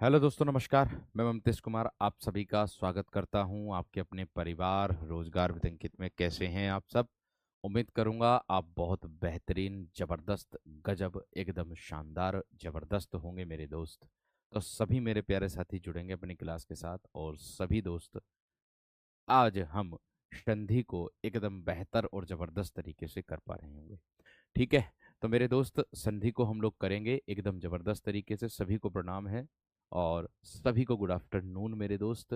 Hello दोस्तों, नमस्कार। मैं ममतेश कुमार आप सभी का स्वागत करता हूं आपके अपने परिवार रोजगार विद अंकित में। कैसे हैं आप सब? उम्मीद करूंगा आप बहुत बेहतरीन, जबरदस्त, गजब, एकदम शानदार, जबरदस्त होंगे मेरे दोस्त। तो सभी मेरे प्यारे साथी जुड़ेंगे अपनी क्लास के साथ, और सभी दोस्त आज हम संधि को एकदम बेहतर और जबरदस्त तरीके से कर पा रहे होंगे। ठीक है। तो मेरे दोस्त, संधि को हम लोग करेंगे एकदम जबरदस्त तरीके से। सभी को प्रणाम है और सभी को गुड आफ्टरनून मेरे दोस्त।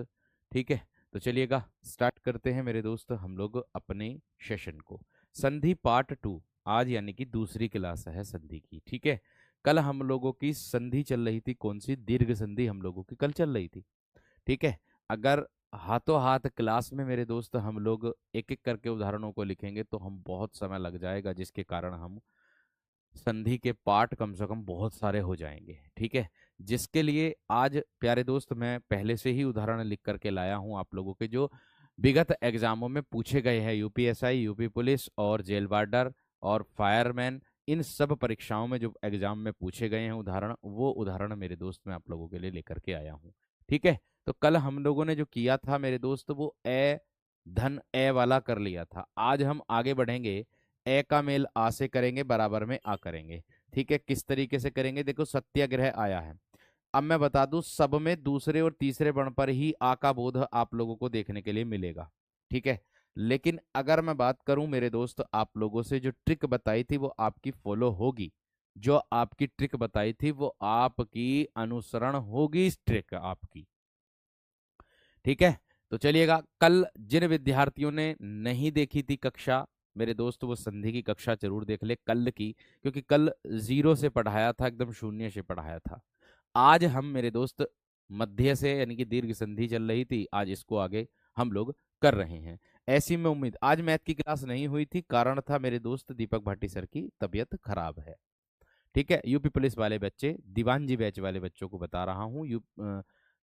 ठीक है। तो चलिएगा, स्टार्ट करते हैं मेरे दोस्त हम लोग अपने सेशन को। संधि पार्ट 2। आज यानी कि दूसरी क्लास है संधि की। ठीक है। कल हम लोगों की संधि चल रही थी, कौन सी? दीर्घ संधि हम लोगों की कल चल रही थी। ठीक है। अगर हाथों हाथ क्लास में मेरे दोस्त हम लोग एक एक करके उदाहरणों को लिखेंगे तो हम बहुत समय लग जाएगा, जिसके कारण हम संधि के पार्ट कम से कम बहुत सारे हो जाएंगे। ठीक है। जिसके लिए आज प्यारे दोस्त मैं पहले से ही उदाहरण लिख करके लाया हूं आप लोगों के, जो विगत एग्जामों में पूछे गए हैं। यूपीएसआई, यूपी पुलिस और जेल वार्डर और फायरमैन, इन सब परीक्षाओं में जो एग्जाम में पूछे गए हैं उदाहरण, वो उदाहरण मेरे दोस्त मैं आप लोगों के लिए लेकर के आया हूँ। ठीक है। तो कल हम लोगों ने जो किया था मेरे दोस्त, वो ए धन ए वाला कर लिया था। आज हम आगे बढ़ेंगे, ए का मेल आ से करेंगे, बराबर में आ करेंगे। ठीक है। किस तरीके से करेंगे? देखो, सत्याग्रह आया है। अब मैं बता दूं, सब में दूसरे और तीसरे वर्ण पर ही आ का बोध आप लोगों को देखने के लिए मिलेगा। ठीक है। लेकिन अगर मैं बात करूं मेरे दोस्त, आप लोगों से जो ट्रिक बताई थी वो आपकी फॉलो होगी। जो आपकी ट्रिक बताई थी वो आपकी अनुसरण होगी, इस ट्रिक आपकी। ठीक है। तो चलिएगा, कल जिन विद्यार्थियों ने नहीं देखी थी कक्षा मेरे दोस्त, वो संधि की कक्षा जरूर देख ले कल की, क्योंकि कल जीरो से पढ़ाया था, एकदम शून्य से पढ़ाया था। आज हम मेरे दोस्त मध्य से, यानी कि दीर्घ संधि चल रही थी, आज इसको आगे हम लोग कर रहे हैं। ऐसी में उम्मीद, आज मैथ की क्लास नहीं हुई थी, कारण था मेरे दोस्त दीपक भाटी सर की तबीयत खराब है। ठीक है। यूपी पुलिस वाले बच्चे, दीवान जी बैच वाले बच्चों को बता रहा हूँ,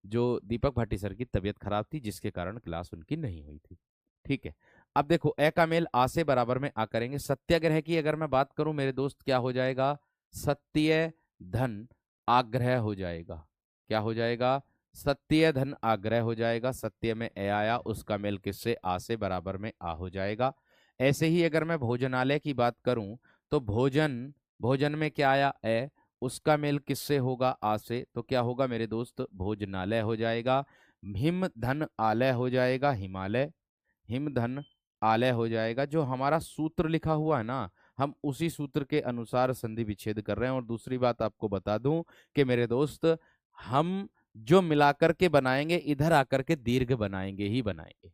जो दीपक भाटी सर की तबीयत खराब थी, जिसके कारण क्लास उनकी नहीं हुई थी। ठीक है। अब देखो, ए का मेल आ से बराबर में आ करेंगे। सत्याग्रह की अगर मैं बात करूं मेरे दोस्त, क्या हो जाएगा? सत्य धन आग्रह हो जाएगा। क्या हो जाएगा? सत्य धन आग्रह हो जाएगा। सत्य में ए आया, उसका मेल किससे? आ से, बराबर में आ हो जाएगा। ऐसे ही अगर मैं भोजनालय की बात करूं तो भोजन, भोजन में क्या आया? ए, उसका मेल किससे होगा? आ से। तो क्या होगा मेरे दोस्त? भोजनालय हो जाएगा। हिम धन आलय हो जाएगा, हिमालय। हिम धन आलय हो जाएगा। जो हमारा सूत्र लिखा हुआ है ना, हम उसी सूत्र के अनुसार संधि विच्छेद कर रहे हैं। और दूसरी बात आपको बता दूं कि मेरे दोस्त, हम जो मिलाकर के बनाएंगे, इधर आकर के दीर्घ बनाएंगे ही बनाएंगे।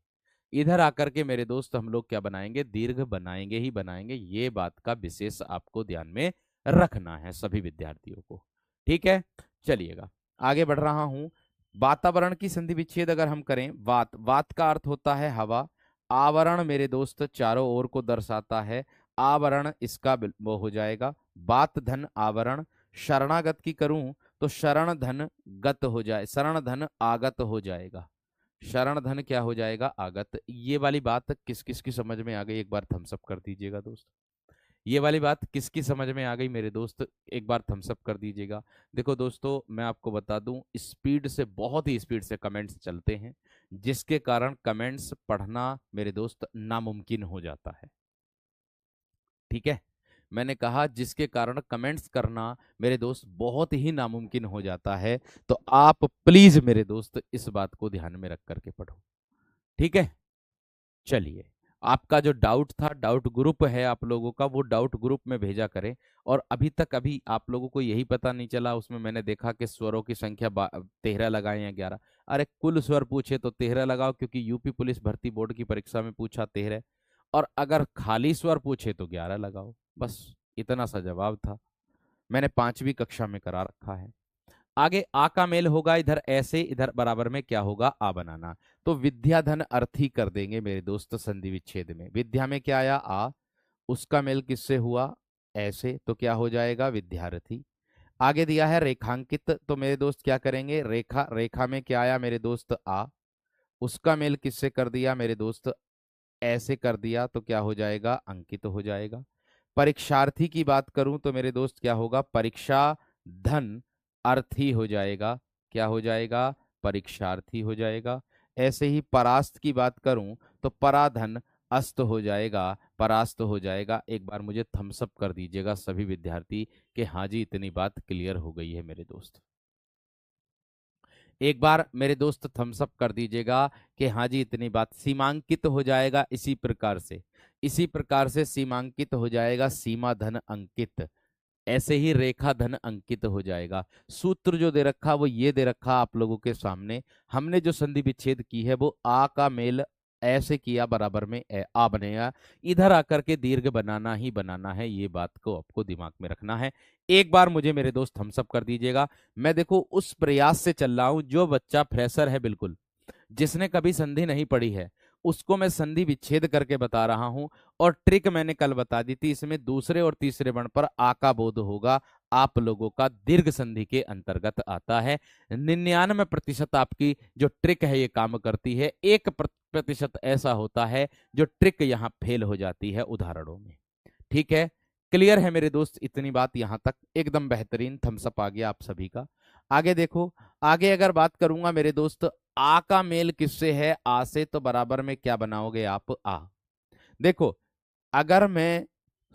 इधर आकर के मेरे दोस्त हम लोग क्या बनाएंगे? दीर्घ बनाएंगे ही बनाएंगे। ये बात का विशेष आपको ध्यान में रखना है सभी विद्यार्थियों को। ठीक है। चलिएगा, आगे बढ़ रहा हूं। वातावरण की संधि विच्छेद अगर हम करें, वात, वात का अर्थ होता है हवा। आवरण मेरे दोस्त चारों ओर को दर्शाता है। आवरण इसका वो हो जाएगा, बात धन आवरण। शरणागत की करूं तो शरण धन गत हो जाए, शरण धन आगत हो जाएगा। शरण धन क्या हो जाएगा? आगत। ये वाली बात किस किस की समझ में आ गई? एक बार थम्स अप कर दीजिएगा दोस्त। ये वाली बात किसकी समझ में आ गई मेरे दोस्त? एक बार थम्स अप कर दीजिएगा। देखो दोस्तों, मैं आपको बता दूं, स्पीड से, बहुत ही स्पीड से कमेंट्स चलते हैं, जिसके कारण कमेंट्स पढ़ना मेरे दोस्त नामुमकिन हो जाता है। ठीक है। मैंने कहा जिसके कारण कमेंट्स करना मेरे दोस्त बहुत ही नामुमकिन हो जाता है। तो आप प्लीज मेरे दोस्त इस बात को ध्यान में रख करके पढ़ो। ठीक है। चलिए, आपका जो डाउट था, डाउट ग्रुप है आप लोगों का, वो डाउट ग्रुप में भेजा करें। और अभी तक अभी आप लोगों को यही पता नहीं चला, उसमें मैंने देखा कि स्वरों की संख्या 13 लगाए या 11। अरे कुल स्वर पूछे तो 13 लगाओ, क्योंकि यूपी पुलिस भर्ती बोर्ड की परीक्षा में पूछा 13। और अगर खाली स्वर पूछे तो 11 लगाओ। बस इतना सा जवाब था। मैंने 5वीं कक्षा में करा रखा है। आगे आ का मेल होगा इधर ऐसे, इधर बराबर में क्या होगा? आ बनाना। तो विद्याधन अर्थी कर देंगे मेरे दोस्त संधि विच्छेद में। विद्या में क्या आया? आ, उसका मेल किससे हुआ? ऐसे। तो क्या हो जाएगा? विद्यार्थी। आगे दिया है रेखांकित, तो मेरे दोस्त क्या करेंगे? रेखा, रेखा में क्या आया मेरे दोस्त? आ, उसका मेल किससे कर दिया मेरे दोस्त? ऐसे कर दिया। तो क्या हो जाएगा? अंकित हो जाएगा। परीक्षार्थी की बात करूं तो मेरे दोस्त क्या होगा? परीक्षा धन अर्थी हो जाएगा। क्या हो जाएगा, परीक्षार्थी हो जाएगा। ऐसे ही परास्त की बात करूं तो पराधन अस्त हो जाएगा, परास्त हो जाएगा। एक बार मुझे थम्स अप कर दीजिएगा सभी विद्यार्थी कि हाँ जी इतनी बात क्लियर हो गई है मेरे दोस्त। एक बार मेरे दोस्त थम्स अप कर दीजिएगा कि हाँ जी इतनी बात। सीमांकित हो जाएगा इसी प्रकार से, इसी प्रकार से सीमांकित हो जाएगा, सीमा धन अंकित। ऐसे ही रेखा धन अंकित हो जाएगा। सूत्र जो दे रखा वो ये दे रखा आप लोगों के सामने। हमने जो संधि विच्छेद की है वो आ का मेल ऐसे किया, बराबर में आ बनेगा। इधर आकर के दीर्घ बनाना ही बनाना है, ये बात को आपको दिमाग में रखना है। एक बार मुझे मेरे दोस्त थम्स अप कर दीजिएगा। मैं देखो उस प्रयास से चल रहा हूं, जो बच्चा फ्रेशर है बिल्कुल, जिसने कभी संधि नहीं पढ़ी है, उसको मैं संधि विच्छेद करके बता रहा हूं। और ट्रिक मैंने कल बता दी थी, इसमें दूसरे और तीसरे वर्ण पर आ का बोध होगा, आप लोगों का दीर्घ संधि के अंतर्गत आता है। 99% आपकी जो ट्रिक है ये काम करती है, 1% ऐसा होता है जो ट्रिक यहां फेल हो जाती है उदाहरणों में। ठीक है, क्लियर है मेरे दोस्त, इतनी बात यहां तक एकदम बेहतरीन थम्स अप आ गया आप सभी का। आगे देखो, आगे अगर बात करूंगा मेरे दोस्त, आ का मेल किससे है, आ से, तो बराबर में क्या बनाओगे आप, आ। देखो अगर मैं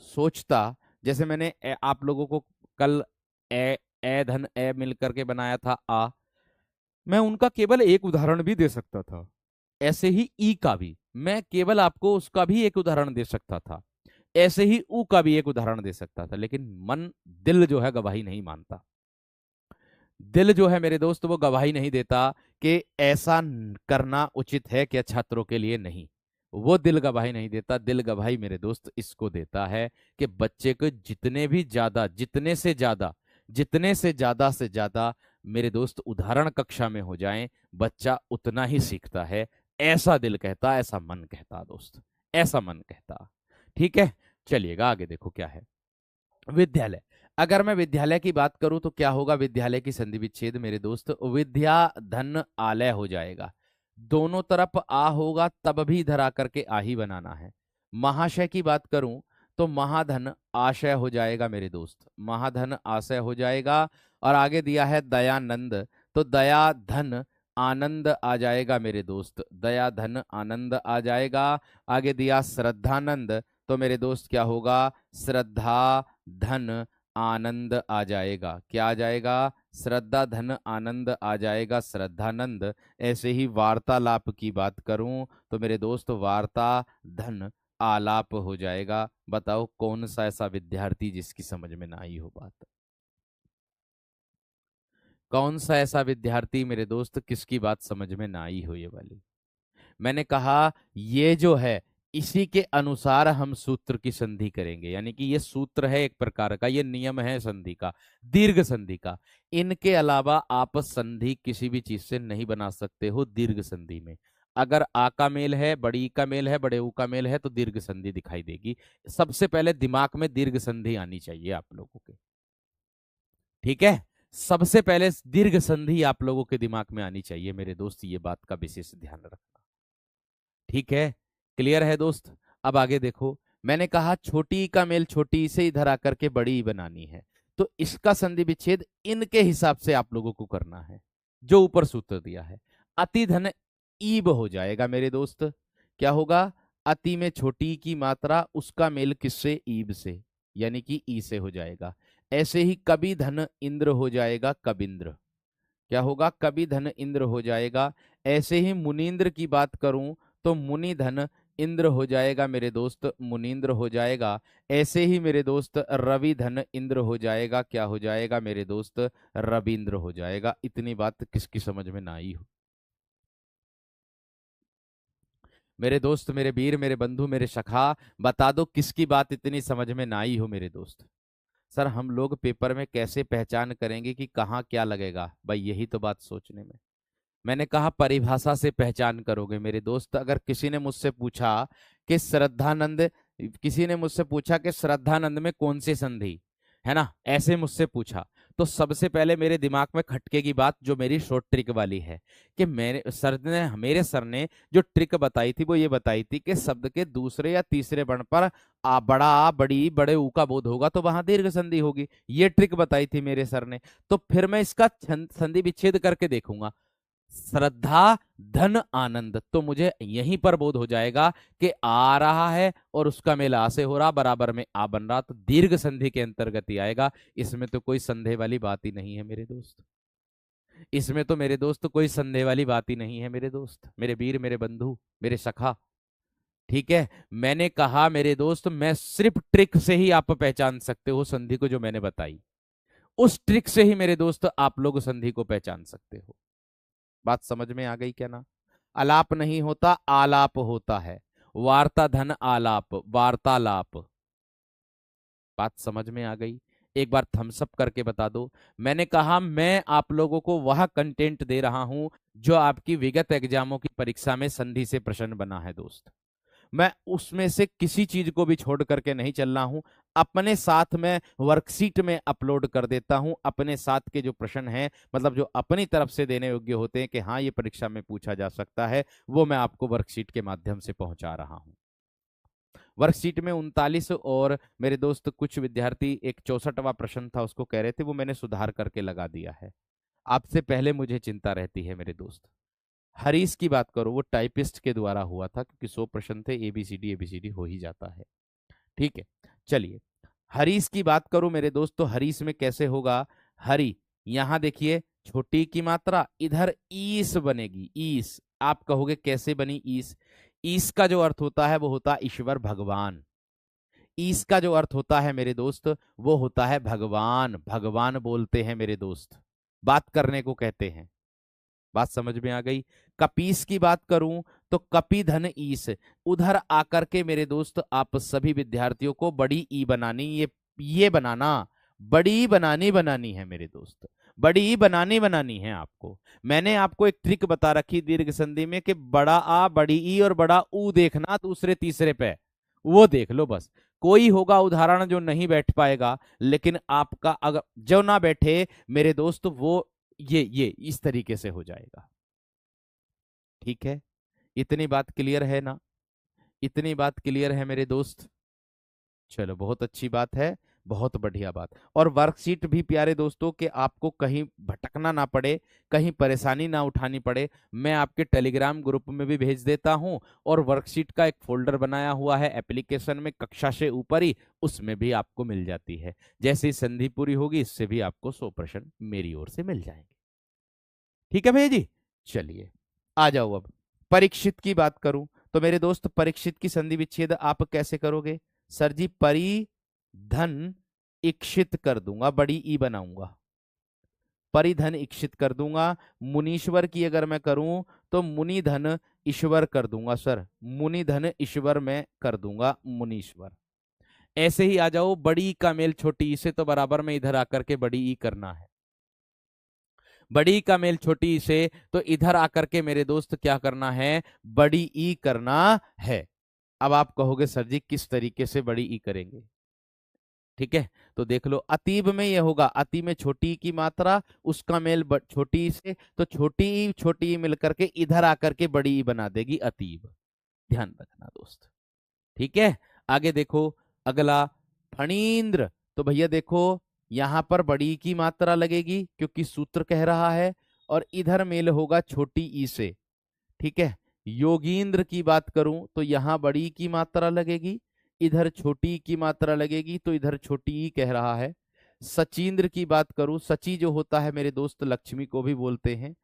सोचता, जैसे मैंने आप लोगों को कल ए धन ए मिल करके बनाया था आ, मैं उनका केवल एक उदाहरण भी दे सकता था। ऐसे ही ई का भी मैं केवल आपको उसका भी एक उदाहरण दे सकता था। ऐसे ही ऊ का भी एक उदाहरण दे सकता था, लेकिन मन, दिल जो है गवाही नहीं मानता। दिल जो है मेरे दोस्त वो गवाही नहीं देता कि ऐसा करना उचित है क्या छात्रों के लिए, नहीं। वो दिल गवाही नहीं देता। दिल गवाही मेरे दोस्त इसको देता है कि बच्चे को जितने भी ज्यादा, जितने से ज्यादा, जितने से ज्यादा मेरे दोस्त उदाहरण कक्षा में हो जाएं, बच्चा उतना ही सीखता है। ऐसा दिल कहता, ऐसा मन कहता दोस्त, ऐसा मन कहता। ठीक है, चलिएगा आगे देखो क्या है। विद्यालय, अगर मैं विद्यालय की बात करूं तो क्या होगा, विद्यालय की संधि विच्छेद मेरे दोस्त विद्या धन आलय हो जाएगा। दोनों तरफ आ होगा तब भी इधर आकर के आ ही बनाना है। महाशय की बात करूं तो महाधन आशय हो जाएगा मेरे दोस्त, महाधन आशय हो जाएगा। और आगे दिया है दयानंद, तो दया धन आनंद आ जाएगा मेरे दोस्त, दया धन आनंद आ जाएगा। आगे दिया श्रद्धानंद, तो मेरे दोस्त क्या होगा, श्रद्धा धन आनंद आ जाएगा। क्या आ जाएगा, श्रद्धा धन आनंद आ जाएगा, श्रद्धानंद। ऐसे ही वार्तालाप की बात करूं तो मेरे दोस्त वार्ता धन आलाप हो जाएगा। बताओ कौन सा ऐसा विद्यार्थी जिसकी समझ में ना आई हो बात, कौन सा ऐसा विद्यार्थी मेरे दोस्त किसकी बात समझ में ना आई हो ये वाली। मैंने कहा ये जो है इसी के अनुसार हम सूत्र की संधि करेंगे, यानी कि ये सूत्र है एक प्रकार का, ये नियम है संधि का, दीर्घ संधि का। इनके अलावा आप संधि किसी भी चीज से नहीं बना सकते हो दीर्घ संधि में। अगर आ का मेल है, बड़ी ई का मेल है, बड़े ऊ का मेल है, तो दीर्घ संधि दिखाई देगी। सबसे पहले दिमाग में दीर्घ संधि आनी चाहिए आप लोगों के। ठीक है, सबसे पहले दीर्घ संधि आप लोगों के दिमाग में आनी चाहिए मेरे दोस्त, ये बात का विशेष ध्यान रखना। ठीक है, क्लियर है दोस्त। अब आगे देखो, मैंने कहा छोटी ई का मेल छोटी ई से इधर आकर के बड़ी ई बनानी है, तो इसका संधि विच्छेद इनके हिसाब से आप लोगों को करना है जो ऊपर सूत्र दिया है। अति धन ईब हो जाएगा मेरे दोस्त। क्या होगा, अति में छोटी ई की मात्रा, उसका मेल किससे, ईब से, यानी कि ई से हो जाएगा। ऐसे ही कवि धन इंद्र हो जाएगा, कविंद्र। क्या होगा, कवि धन इंद्र हो जाएगा। ऐसे ही मुनीन्द्र की बात करूं तो मुनि धन इंद्र हो जाएगा मेरे दोस्त, मुनीन्द्र हो जाएगा। ऐसे ही मेरे दोस्त रवि धन इंद्र हो जाएगा, क्या हो जाएगा मेरे दोस्त, रविंद्र हो जाएगा। इतनी बात किसकी समझ में ना आई हो मेरे दोस्त, मेरे वीर, मेरे बंधु, मेरे सखा, बता दो किसकी बात इतनी समझ में ना आई हो मेरे दोस्त। सर हम लोग पेपर में कैसे पहचान करेंगे कि कहाँ क्या लगेगा, भाई यही तो बात सोचने में। मैंने कहा परिभाषा से पहचान करोगे मेरे दोस्त। अगर किसी ने मुझसे पूछा कि श्रद्धानंद, किसी ने मुझसे पूछा कि श्रद्धानंद में कौन सी संधि है ना, ऐसे मुझसे पूछा, तो सबसे पहले मेरे दिमाग में खटकेगी बात जो मेरी शॉर्ट ट्रिक वाली है कि मेरे सर ने जो ट्रिक बताई थी वो ये बताई थी कि शब्द के दूसरे या तीसरे वर्ण पर बड़ा आ बड़ी बड़े ऊ का बोध होगा तो वहां दीर्घ संधि होगी। ये ट्रिक बताई थी मेरे सर ने। तो फिर मैं इसका संधि विच्छेद करके देखूंगा। श्रद्धा धन आनंद, तो मुझे यहीं पर बोध हो जाएगा कि आ रहा है और उसका मेल आ से हो रहा, बराबर में आ बन रहा, तो दीर्घ संधि के अंतर्गत ही आएगा। इसमें तो कोई संदेह वाली बात ही नहीं है मेरे दोस्त। इसमें तो मेरे दोस्त कोई संदेह वाली बात ही नहीं है मेरे दोस्त, मेरे वीर, मेरे बंधु, मेरे सखा। ठीक है, मैंने कहा मेरे दोस्त, मैं सिर्फ ट्रिक से ही आप पहचान सकते हो संधि को जो मैंने बताई। उस ट्रिक से ही मेरे दोस्त आप लोग संधि को पहचान सकते हो। बात समझ में आ गई क्या ना? अलाप नहीं होता, आलाप होता है। वार्ता धन आलाप, वार्तालाप। बात समझ में आ गई? एक बार थम्स अप करके बता दो। मैंने कहा मैं आप लोगों को वह कंटेंट दे रहा हूं जो आपकी विगत एग्जामों की परीक्षा में संधि से प्रश्न बना है दोस्त। मैं उसमें से किसी चीज को भी छोड़ करके नहीं चल रहा हूं। अपने साथ में वर्कशीट में अपलोड कर देता हूं अपने साथ के जो प्रश्न हैं, मतलब जो अपनी तरफ से देने योग्य होते हैं कि हाँ ये परीक्षा में पूछा जा सकता है, वो मैं आपको वर्कशीट के माध्यम से पहुंचा रहा हूं। वर्कशीट में 39 और मेरे दोस्त कुछ विद्यार्थी एक 64वां प्रश्न था उसको कह रहे थे, वो मैंने सुधार करके लगा दिया है। आपसे पहले मुझे चिंता रहती है मेरे दोस्त। हरीश की बात करो, वो टाइपिस्ट के द्वारा हुआ था क्योंकि 100 प्रश्न थे, एबीसीडी हो ही जाता है। ठीक है, चलिए हरीश की बात करूं मेरे दोस्त, तो हरीश में कैसे होगा? हरी, यहां देखिए छोटी की मात्रा, इधर ईस बनेगी, ईस। आप कहोगे कैसे बनी ईस? ईस का जो अर्थ होता है वो होता है ईश्वर, भगवान। ईस का जो अर्थ होता है मेरे दोस्त वो होता है भगवान। भगवान बोलते हैं मेरे दोस्त, बात करने को कहते हैं। बात समझ में आ गई? कपीस की बात करूं तो कपी धन ईस, उधर आकर के मेरे दोस्त आप सभी विद्यार्थियों को बड़ी ई बनानी, ये बनाना, बड़ी बनानी है मेरे दोस्त, बड़ी ई बनानी है आपको। मैंने आपको एक ट्रिक बता रखी दीर्घ संधि में कि बड़ा आ बड़ी ई और बड़ा ऊ देखना दूसरे तीसरे पे, वो देख लो बस। कोई होगा उदाहरण जो नहीं बैठ पाएगा, लेकिन आपका अगर जो ना बैठे मेरे दोस्त वो ये इस तरीके से हो जाएगा। ठीक है, इतनी बात क्लियर है ना? इतनी बात क्लियर है मेरे दोस्त? चलो बहुत अच्छी बात है, बहुत बढ़िया बात। और वर्कशीट भी प्यारे दोस्तों कि आपको कहीं भटकना ना पड़े, कहीं परेशानी ना उठानी पड़े, मैं आपके टेलीग्राम ग्रुप में भी भेज देता हूं। और वर्कशीट का एक फोल्डर बनाया हुआ है एप्लीकेशन में कक्षा से ऊपर ही, उसमें भी आपको मिल जाती है। जैसे ही संधि पूरी होगी इससे भी आपको 100 प्रश्न मेरी ओर से मिल जाएंगे। ठीक है भैया जी, चलिए आ जाओ। अब परीक्षित की बात करूं तो मेरे दोस्त परीक्षित की संधि विच्छेद आप कैसे करोगे? सर जी परिधन इक्षित कर दूंगा, बड़ी ई बनाऊंगा, परिधन इक्षित कर दूंगा। मुनीश्वर की अगर मैं करूं तो मुनि धन ईश्वर कर दूंगा सर, मुनि धन ईश्वर में कर दूंगा, मुनीश्वर। ऐसे ही आ जाओ, बड़ी ई का मेल छोटी ई से, तो बराबर में इधर आकर के बड़ी ई करना है। बड़ी का मेल छोटी से, तो इधर आकर के मेरे दोस्त क्या करना है? बड़ी ई करना है। अब आप कहोगे सर जी किस तरीके से बड़ी ई करेंगे? ठीक है, तो देख लो, अतीब में ये होगा, अति में छोटी की मात्रा, उसका मेल छोटी से, तो छोटी ई मिलकर के इधर आकर के बड़ी ई बना देगी अतीब। ध्यान रखना दोस्त। ठीक है, आगे देखो अगला फणींद्र। तो भैया देखो यहां पर बड़ी की मात्रा लगेगी क्योंकि सूत्र कह रहा है, और इधर मेल होगा छोटी ई से। ठीक है, योगींद्र की बात करूं तो यहां बड़ी की मात्रा लगेगी, इधर छोटी की मात्रा लगेगी, तो इधर छोटी ई कह रहा है। सचिंद्र की बात करूं, सची जो होता है मेरे दोस्त लक्ष्मी को भी बोलते हैं।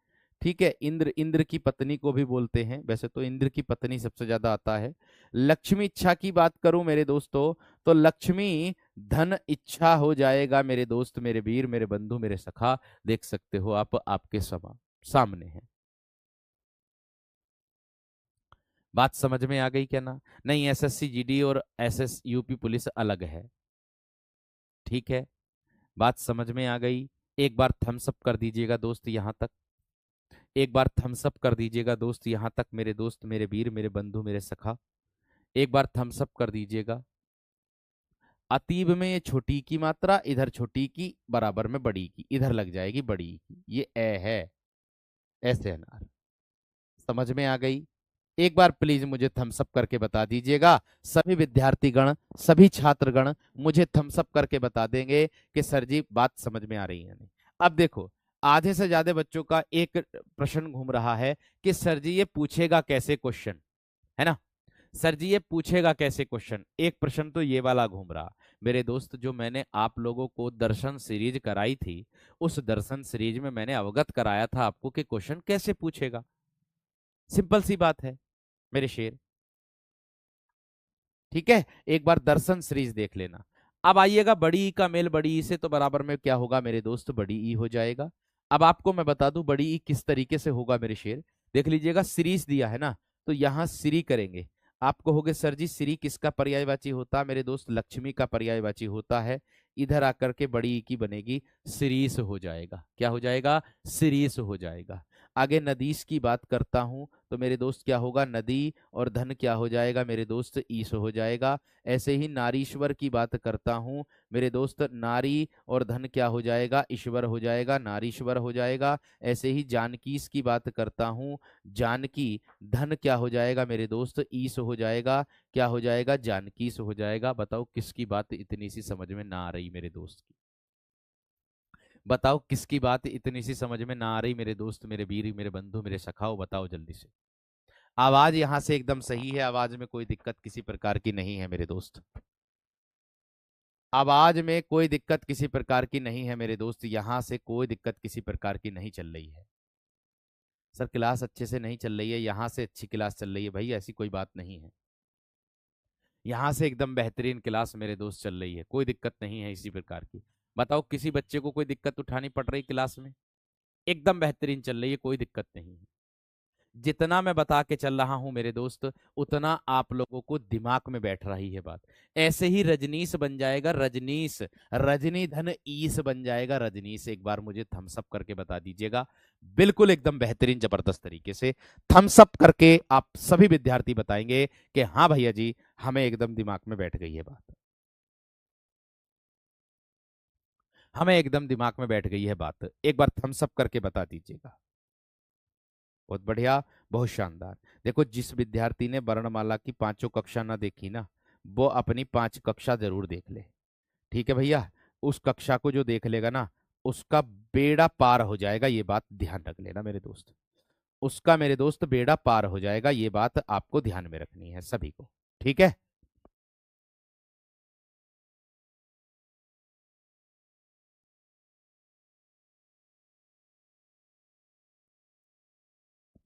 ठीक है, इंद्र, इंद्र की पत्नी को भी बोलते हैं, वैसे तो इंद्र की पत्नी सबसे ज्यादा आता है। लक्ष्मी इच्छा की बात करूं मेरे दोस्तों तो लक्ष्मी धन इच्छा हो जाएगा मेरे दोस्त, मेरे वीर, मेरे बंधु, मेरे सखा। देख सकते हो आप, आपके सामने है। बात समझ में आ गई क्या ना? नहीं, एसएससी जीडी और एसएस यूपी पुलिस अलग है। ठीक है, बात समझ में आ गई? एक बार थम्स अप कर दीजिएगा दोस्त यहां तक, एक बार थम्स अप कर दीजिएगा दोस्त यहां तक, मेरे दोस्त, मेरे वीर, मेरे बंधु, मेरे सखा, एक बार थम्स अप कर दीजिएगा। अतीब में ये छोटी की मात्रा, इधर छोटी की बराबर में बड़ी की, इधर लग जाएगी बड़ी की, ये ए है, ऐसे अनार। समझ में आ गई? एक बार प्लीज मुझे थम्स अप करके बता दीजिएगा, सभी विद्यार्थीगण, सभी छात्रगण मुझे थम्स अप करके बता देंगे कि सर जी बात समझ में आ रही है नहीं। अब देखो, आधे से ज्यादा बच्चों का एक प्रश्न घूम रहा है कि सर जी ये पूछेगा कैसे क्वेश्चन, है ना? सर जी ये पूछेगा कैसे क्वेश्चन, एक प्रश्न तो ये वाला घूम रहा। मेरे दोस्त, जो मैंने आप लोगों को दर्शन सीरीज कराई थी, उस दर्शन सीरीज में मैंने अवगत कराया था आपको कि क्वेश्चन कैसे पूछेगा। सिंपल सी बात है मेरे शेर। ठीक है, एक बार दर्शन सीरीज देख लेना। अब आइएगा, बड़ी ई का मेल बड़ी ई से तो बराबर में क्या होगा मेरे दोस्त, बड़ी ई हो जाएगा। अब आपको मैं बता दूं बड़ी ई किस तरीके से होगा मेरे शेर, देख लीजिएगा, सीरीज दिया है ना, तो यहां सीरी करेंगे। आप कहोगे सर जी सीरी किसका पर्यायवाची होता है मेरे दोस्त, लक्ष्मी का पर्यायवाची होता है। इधर आकर के बड़ी ई की बनेगी सीरीस हो जाएगा, क्या हो जाएगा, सीरीस हो जाएगा। आगे नदीस की बात करता हूं तो मेरे दोस्त क्या होगा, नदी और धन क्या हो जाएगा मेरे दोस्त, ईश हो जाएगा। ऐसे ही नारीश्वर की बात करता हूं मेरे दोस्त, नारी और धन क्या हो जाएगा, ईश्वर हो जाएगा, नारीश्वर हो जाएगा। ऐसे ही जानकीस की बात करता हूं, जानकी धन क्या हो जाएगा मेरे दोस्त, ईश हो जाएगा, क्या हो जाएगा, जानकीस हो जाएगा। बताओ किसकी बात इतनी सी समझ में ना आ रही मेरे दोस्त की, बताओ किसकी बात इतनी सी समझ में ना आ रही मेरे दोस्त, मेरे वीर, मेरे बंधु, मेरे सखाओ, बताओ जल्दी से। आवाज यहां से एकदम सही है, आवाज में कोई दिक्कत किसी प्रकार की नहीं है मेरे दोस्त, आवाज में कोई दिक्कत किसी प्रकार की नहीं है मेरे दोस्त, यहां से कोई दिक्कत किसी प्रकार की नहीं चल रही है। सर क्लास अच्छे से नहीं चल रही है, यहां से अच्छी क्लास चल रही है भाई, ऐसी कोई बात नहीं है। यहां से एकदम बेहतरीन क्लास मेरे दोस्त चल रही है, कोई दिक्कत नहीं है इसी प्रकार की। बताओ किसी बच्चे को कोई दिक्कत उठानी पड़ रही क्लास में? एकदम बेहतरीन चल रही है, कोई दिक्कत नहीं है। जितना मैं बता के चल रहा हूं मेरे दोस्त, उतना आप लोगों को दिमाग में बैठ रही है बात। ऐसे ही रजनीश बन जाएगा, रजनीश, रजनी धन ईस बन जाएगा, रजनीश। एक बार मुझे थम्स अप करके बता दीजिएगा, बिल्कुल एकदम बेहतरीन जबरदस्त तरीके से थम्स अप करके आप सभी विद्यार्थी बताएंगे कि हाँ भैया जी, हमें एकदम दिमाग में बैठ गई है बात, हमें एकदम दिमाग में बैठ गई है बात। एक बार थम्स अप करके बता दीजिएगा। बहुत बढ़िया, बहुत शानदार। देखो, जिस विद्यार्थी ने वर्णमाला की पांचों कक्षा ना देखी ना, वो अपनी 5 कक्षा जरूर देख ले। ठीक है भैया, उस कक्षा को जो देख लेगा ना, उसका बेड़ा पार हो जाएगा, ये बात ध्यान रख लेना मेरे दोस्त। उसका मेरे दोस्त बेड़ा पार हो जाएगा, ये बात आपको ध्यान में रखनी है सभी को। ठीक है,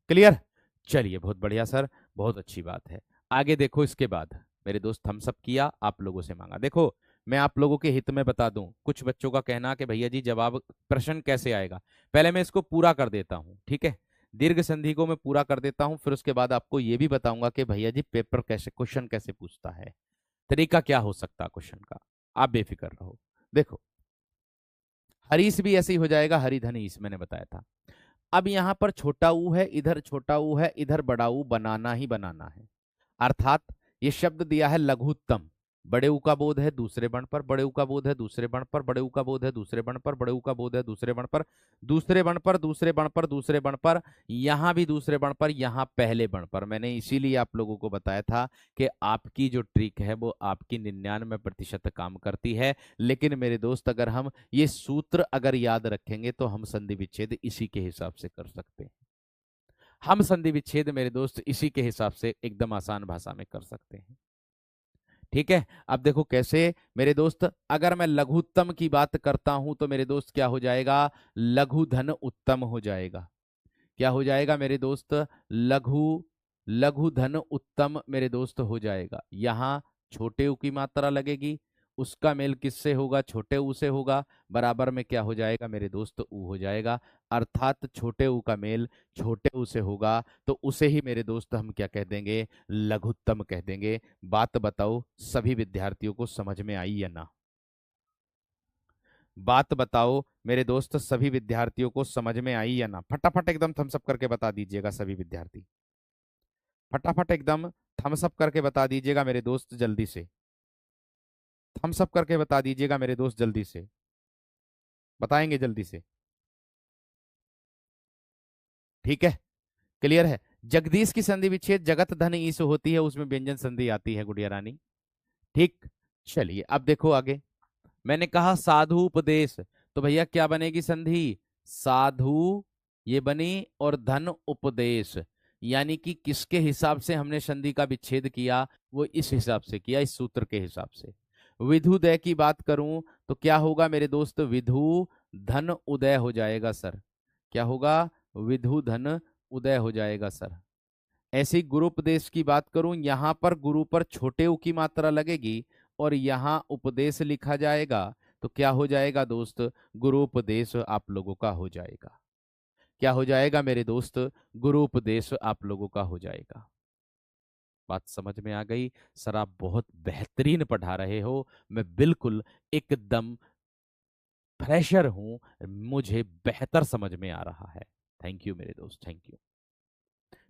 क्लियर? चलिए, बहुत बढ़िया सर, बहुत अच्छी बात है। आगे देखो, इसके बाद मेरे दोस्त थम्स अप किया, आप लोगों से मांगा। देखो, मैं आप लोगों के हित में बता दूं, कुछ बच्चों का कहना कि भैया जी जवाब प्रश्न कैसे आएगा, पहले मैं इसको पूरा कर देता हूं, ठीक है? दीर्घ संधि को मैं पूरा कर देता हूं, फिर उसके बाद आपको यह भी बताऊंगा कि भैया जी पेपर कैसे, क्वेश्चन कैसे पूछता है, तरीका क्या हो सकता है क्वेश्चन का। आप बेफिक्र रहो। देखो, हरीश भी ऐसे ही हो जाएगा, हरिधनीश मैंने बताया था। अब यहां पर छोटा ऊ है, इधर छोटा ऊ है, इधर बड़ा ऊ, बनाना ही बनाना है। अर्थात ये शब्द दिया है लघुत्तम, बड़े ऊ का बोध है दूसरे बण पर, बड़े ऊ का बोध है दूसरे बण पर, बड़े ऊ का बोध है दूसरे बण पर, बड़े ऊ का बोध है दूसरे बण पर, दूसरे बण पर, दूसरे बण पर, दूसरे बण पर, यहां भी दूसरे बण पर, यहां पहले बण पर। मैंने इसीलिए आप लोगों को बताया था कि आपकी जो ट्रिक है वो आपकी 99% काम करती है। लेकिन मेरे दोस्त, अगर हम ये सूत्र अगर याद रखेंगे तो हम संधि विच्छेद इसी के हिसाब से कर सकते हैं। हम संधि विच्छेद मेरे दोस्त इसी के हिसाब से एकदम आसान भाषा में कर सकते हैं। ठीक है, अब देखो कैसे मेरे दोस्त, अगर मैं लघुत्तम की बात करता हूं तो मेरे दोस्त क्या हो जाएगा, लघु धन उत्तम हो जाएगा। क्या हो जाएगा मेरे दोस्त, लघु, लघु धन उत्तम मेरे दोस्त हो जाएगा। यहां छोटे उ की मात्रा लगेगी, उसका मेल किससे होगा, छोटे ऊ से होगा, बराबर में क्या हो जाएगा मेरे दोस्त, ऊ हो जाएगा। अर्थात छोटे ऊ का मेल छोटे ऊ से होगा, तो उसे ही मेरे दोस्त हम क्या कह देंगे, लघुत्तम कह देंगे। बात बताओ सभी विद्यार्थियों को समझ में आई या ना? बात बताओ मेरे दोस्त, सभी विद्यार्थियों को समझ में आई या ना? फटाफट एकदम थम्स अप करके बता दीजिएगा सभी विद्यार्थी, फटाफट एकदम थम्स अप करके बता दीजिएगा मेरे दोस्त, जल्दी से। थम्स अप करके बता दीजिएगा मेरे दोस्त, जल्दी से बताएंगे जल्दी से। ठीक है, क्लियर है। जगदीश की संधि विच्छेद जगत धन ईस होती है, उसमें व्यंजन संधि आती है गुड़िया रानी। ठीक, चलिए अब देखो आगे। मैंने कहा साधु उपदेश, तो भैया क्या बनेगी संधि? साधु ये बनी, और धन उपदेश, यानी कि किसके हिसाब से हमने संधि का विच्छेद किया? वो इस हिसाब से किया, इस सूत्र के हिसाब से। विधुदय की बात करूं तो क्या होगा मेरे दोस्त? विधु धन उदय हो जाएगा सर। क्या होगा? विधु धन उदय हो जाएगा सर। ऐसे ही गुरुपदेश की बात करूं, यहां पर गुरु पर छोटे उ की मात्रा लगेगी और यहां उपदेश लिखा जाएगा, तो क्या हो जाएगा दोस्त? गुरुपदेश आप लोगों का हो जाएगा। क्या हो जाएगा मेरे दोस्त? गुरुपदेश आप लोगों का हो जाएगा। बात समझ में आ गई? सर आप बहुत बेहतरीन पढ़ा रहे हो, मैं बिल्कुल एकदम फ्रेशर हूं, मुझे बेहतर समझ में आ रहा है। थैंक यू मेरे दोस्त, थैंक यू।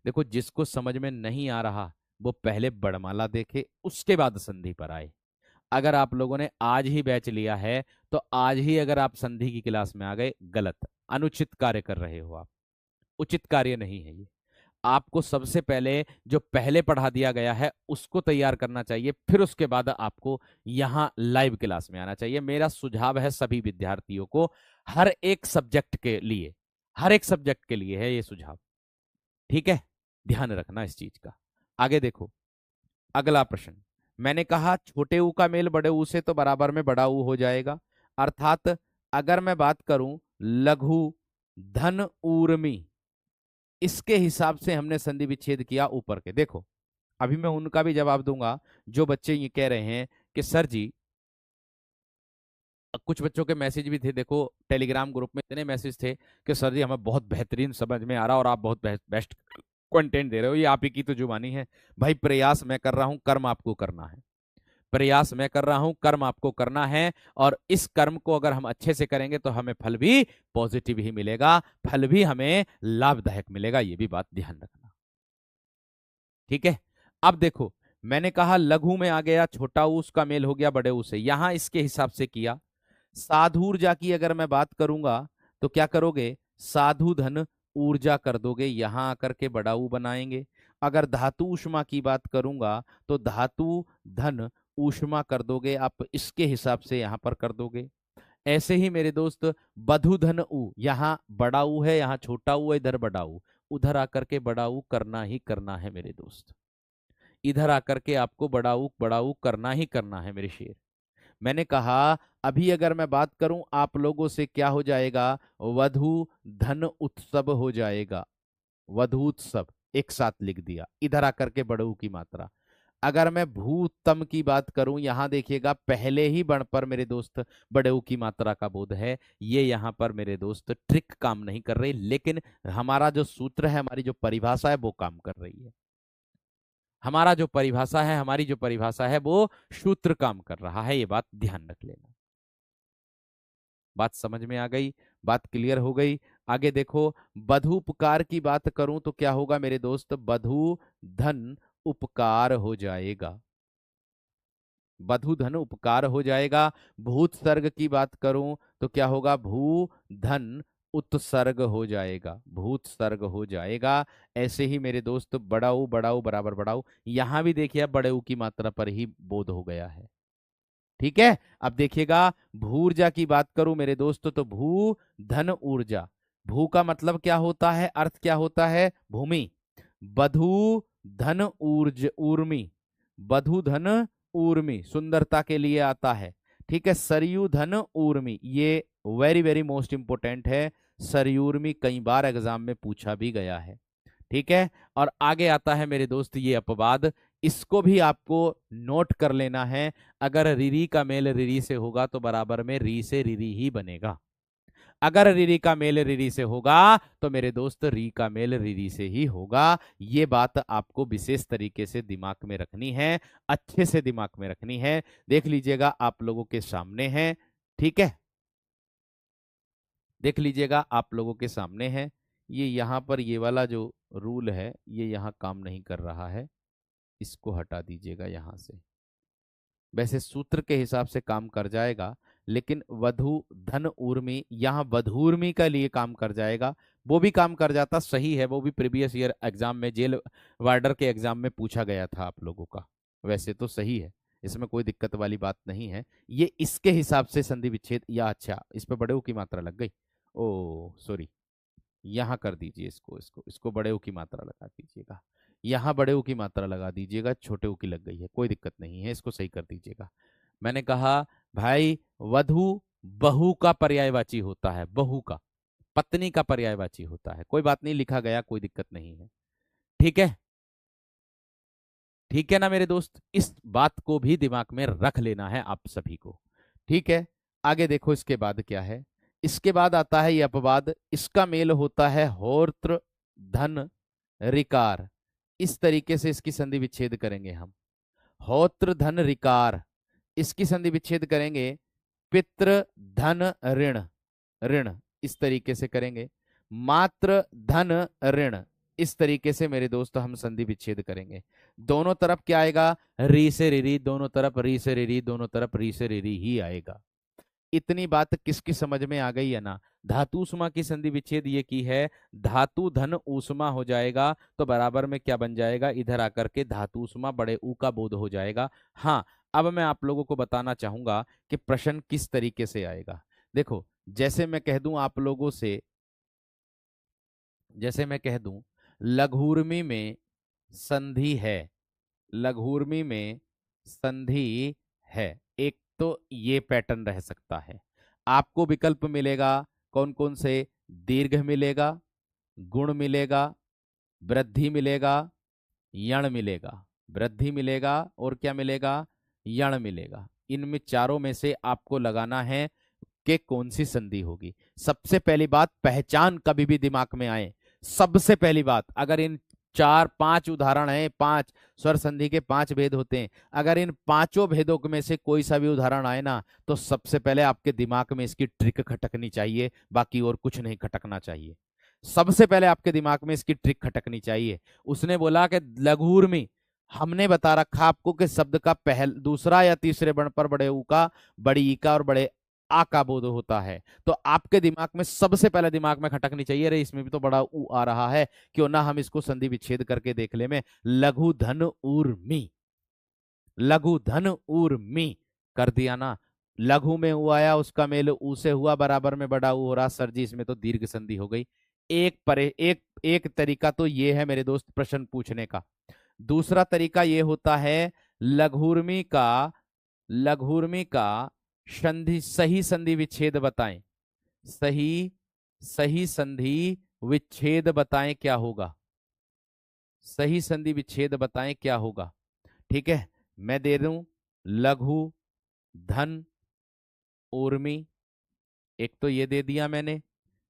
देखो जिसको समझ में नहीं आ रहा वो पहले बड़माला देखे, उसके बाद संधि पर आए। अगर आप लोगों ने आज ही बैच लिया है तो आज ही अगर आप संधि की क्लास में आ गए, गलत, अनुचित कार्य कर रहे हो आप। उचित कार्य नहीं है ये। आपको सबसे पहले जो पहले पढ़ा दिया गया है उसको तैयार करना चाहिए, फिर उसके बाद आपको यहां लाइव क्लास में आना चाहिए। मेरा सुझाव है सभी विद्यार्थियों को, हर एक सब्जेक्ट के लिए, हर एक सब्जेक्ट के लिए है ये सुझाव। ठीक है, ध्यान रखना इस चीज का। आगे देखो, अगला प्रश्न। मैंने कहा छोटे ऊ का मेल बड़े ऊ से तो बराबर में बड़ा ऊ हो जाएगा, अर्थात अगर मैं बात करूं लघु धन ऊर्मी, इसके हिसाब से हमने संधि विच्छेद किया ऊपर के। देखो अभी मैं उनका भी जवाब दूंगा जो बच्चे ये कह रहे हैं कि सर जी, कुछ बच्चों के मैसेज भी थे, देखो टेलीग्राम ग्रुप में इतने मैसेज थे कि सर जी हमें बहुत बेहतरीन समझ में आ रहा और आप बहुत बेस्ट कंटेंट दे रहे हो, ये आप ही की तो जुबानी है। भाई प्रयास मैं कर रहा हूं, कर्म आपको करना है। प्रयास मैं कर रहा हूं, कर्म आपको करना है, और इस कर्म को अगर हम अच्छे से करेंगे तो हमें फल भी पॉजिटिव ही मिलेगा, फल भी हमें लाभदायक मिलेगा, ये भी बात ध्यान रखना। ठीक है, अब देखो मैंने कहा लघु में आ गया छोटा ऊ, उसका मेल हो गया बड़े ऊ से, यहां इसके हिसाब से किया। साधु ऊर्जा की अगर मैं बात करूंगा तो क्या करोगे? साधु धन ऊर्जा कर दोगे, यहां आकर के बड़ा ऊ बनाएंगे। अगर धातु ऊष्मा की बात करूंगा तो धातु धन ऊष्मा कर दोगे, आप इसके हिसाब से यहां पर कर दोगे। ऐसे ही मेरे दोस्त बधु धन ऊ, यहाँ बड़ा ऊ है, यहाँ छोटा ऊ है, इधर बड़ा ऊ, उधर आकर के बड़ा ऊ करना ही करना है मेरे दोस्त। इधर आकर के आपको बड़ा ऊ करना ही करना है मेरे शेर। मैंने कहा अभी अगर मैं बात करूं आप लोगों से, क्या हो जाएगा? वधु धन उत्सव हो जाएगा। वधु उत्सव एक साथ लिख दिया, इधर आकर के बड़ऊ की मात्रा। अगर मैं भूतम की बात करूं, यहां देखिएगा पहले ही बण पर मेरे दोस्त बड़ऊ की मात्रा का बोध है, ये यहां पर मेरे दोस्त ट्रिक काम नहीं कर रही, लेकिन हमारा जो सूत्र है, हमारी जो परिभाषा है वो काम कर रही है। हमारा जो परिभाषा है, हमारी जो परिभाषा है वो सूत्र काम कर रहा है, ये बात ध्यान रख लेना। बात समझ में आ गई? बात क्लियर हो गई? आगे देखो, बधु उपकार की बात करूं तो क्या होगा मेरे दोस्त? बधु धन उपकार हो जाएगा, बधु धन उपकार हो जाएगा। भूत सर्ग की बात करूं तो क्या होगा? भू धन उत्सर्ग हो जाएगा, भूत सर्ग हो जाएगा। ऐसे ही मेरे दोस्त बड़ाऊ बड़ाऊ बराबर बड़ाऊ, यहां भी देखिए अब बड़ेऊ की मात्रा पर ही बोध हो गया है। ठीक है, अब देखिएगा भूर्जा की बात करूं मेरे दोस्त तो भू धन ऊर्जा, भू का मतलब क्या होता है? अर्थ क्या होता है? भूमि। बधु धन ऊर्ज ऊर्मी, बधु धन ऊर्मी सुंदरता के लिए आता है। ठीक है, सरयू धन ऊर्मी, ये वेरी वेरी मोस्ट इंपोर्टेंट है। सरयूर्मी कई बार एग्जाम में पूछा भी गया है। ठीक है, और आगे आता है मेरे दोस्त ये अपवाद, इसको भी आपको नोट कर लेना है। अगर रिरी का मेल रिरी से होगा तो बराबर में री से रिरी ही बनेगा। अगर रिरी का मेल रिरी से होगा तो मेरे दोस्त री का मेल रिरी से ही होगा। ये बात आपको विशेष तरीके से दिमाग में रखनी है, अच्छे से दिमाग में रखनी है। देख लीजिएगा आप लोगों के सामने है। ठीक है, देख लीजिएगा आप लोगों के सामने है। ये यहाँ पर ये वाला जो रूल है ये यहाँ काम नहीं कर रहा है, इसको हटा दीजिएगा यहाँ से। वैसे सूत्र के हिसाब से काम कर जाएगा, लेकिन वधु धन ऊर्मी यहाँ वधूर्मी का लिए काम कर जाएगा। वो भी काम कर जाता, सही है, वो भी प्रीवियस ईयर एग्जाम में, जेल वार्डर के एग्जाम में पूछा गया था आप लोगों का। वैसे तो सही है, इसमें कोई दिक्कत वाली बात नहीं है। ये इसके हिसाब से संधि विच्छेद, या अच्छा इस पे बड़े ऊ की मात्रा लग गई, ओ सॉरी, यहाँ कर दीजिए, इसको इसको इसको बड़े ऊ की मात्रा लगा दीजिएगा, यहाँ बड़े ऊ की मात्रा लगा दीजिएगा, छोटे ऊ की लग गई है, कोई दिक्कत नहीं है, इसको सही कर दीजिएगा। मैंने कहा भाई वधु बहू का पर्यायवाची होता है, बहू का, पत्नी का पर्यायवाची होता है, कोई बात नहीं, लिखा गया, कोई दिक्कत नहीं है। ठीक है, ठीक है ना मेरे दोस्त, इस बात को भी दिमाग में रख लेना है आप सभी को। ठीक है, आगे देखो इसके बाद क्या है। इसके बाद आता है ये अपवाद, इसका मेल होता है होत्र धन रिकार। इस तरीके से इसकी संधि विच्छेद करेंगे हम। होत्र धन रिकार, इसकी संधि विच्छेद करेंगे पितृ धन ऋण, ऋण इस तरीके से करेंगे। मात्र धन ऋण, इस तरीके से मेरे दोस्त हम संधि विच्छेद करेंगे। दोनों तरफ क्या आएगा, री से रिरी, दोनों तरफ री से रिरी, दोनों तरफ री से रिरी ही आएगा। इतनी बात किसकी समझ में आ गई है ना। धातु ऊष्मा की संधि विच्छेद ये की है, धातु धन ऊष्मा हो जाएगा तो बराबर में क्या बन जाएगा, इधर आकर के धातु ऊष्मा बड़े ऊ का बोध हो जाएगा। हाँ, अब मैं आप लोगों को बताना चाहूंगा कि प्रश्न किस तरीके से आएगा। देखो, जैसे मैं कह दूं आप लोगों से, जैसे मैं कह दूं लघुर्मी में संधि है, लघुर्मी में संधि है, एक तो ये पैटर्न रह सकता है। आपको विकल्प मिलेगा कौन कौन से, दीर्घ मिलेगा, गुण मिलेगा, वृद्धि मिलेगा, यण मिलेगा, वृद्धि मिलेगा और क्या मिलेगा, यण मिलेगा। इनमें चारों में से आपको लगाना है कि कौन सी संधि होगी। सबसे पहली बात, पहचान कभी भी दिमाग में आए, सबसे पहली बात, अगर इन चार पांच उदाहरण हैं, पांच स्वर संधि के पांच भेद होते हैं, अगर इन पांचों भेदों में से कोई सा भी उदाहरण आए ना, तो सबसे पहले आपके दिमाग में इसकी ट्रिक खटकनी चाहिए, बाकी और कुछ नहीं खटकना चाहिए। सबसे पहले आपके दिमाग में इसकी ट्रिक खटकनी चाहिए। उसने बोला कि लघुर्मी, हमने बता रखा आपको कि शब्द का दूसरा या तीसरे वर्ण पर बड़े ऊ का, बड़ी ई का और बड़े आ का बोध होता है। तो आपके दिमाग में सबसे पहले दिमाग में खटकनी चाहिए, अरे इसमें भी तो बड़ा ऊ आ रहा है, क्यों ना हम इसको संधि विच्छेद करके देख ले। में लघु धन ऊर्मी, लघु धन ऊर्मी कर दिया ना। लघु में ऊ आया, उसका मेल ऊ से हुआ, बराबर में बड़ा ऊ हो रहा, सर जी इसमें तो दीर्घ संधि हो गई। एक तरीका तो ये है मेरे दोस्त प्रश्न पूछने का। दूसरा तरीका ये होता है लघुर्मी का, लघुर्मी का संधि, सही संधि विच्छेद बताएं, सही सही संधि विच्छेद बताएं क्या होगा, सही संधि विच्छेद बताएं क्या होगा। ठीक है, मैं दे दूं लघु धन ऊर्मी, एक तो ये दे दिया मैंने।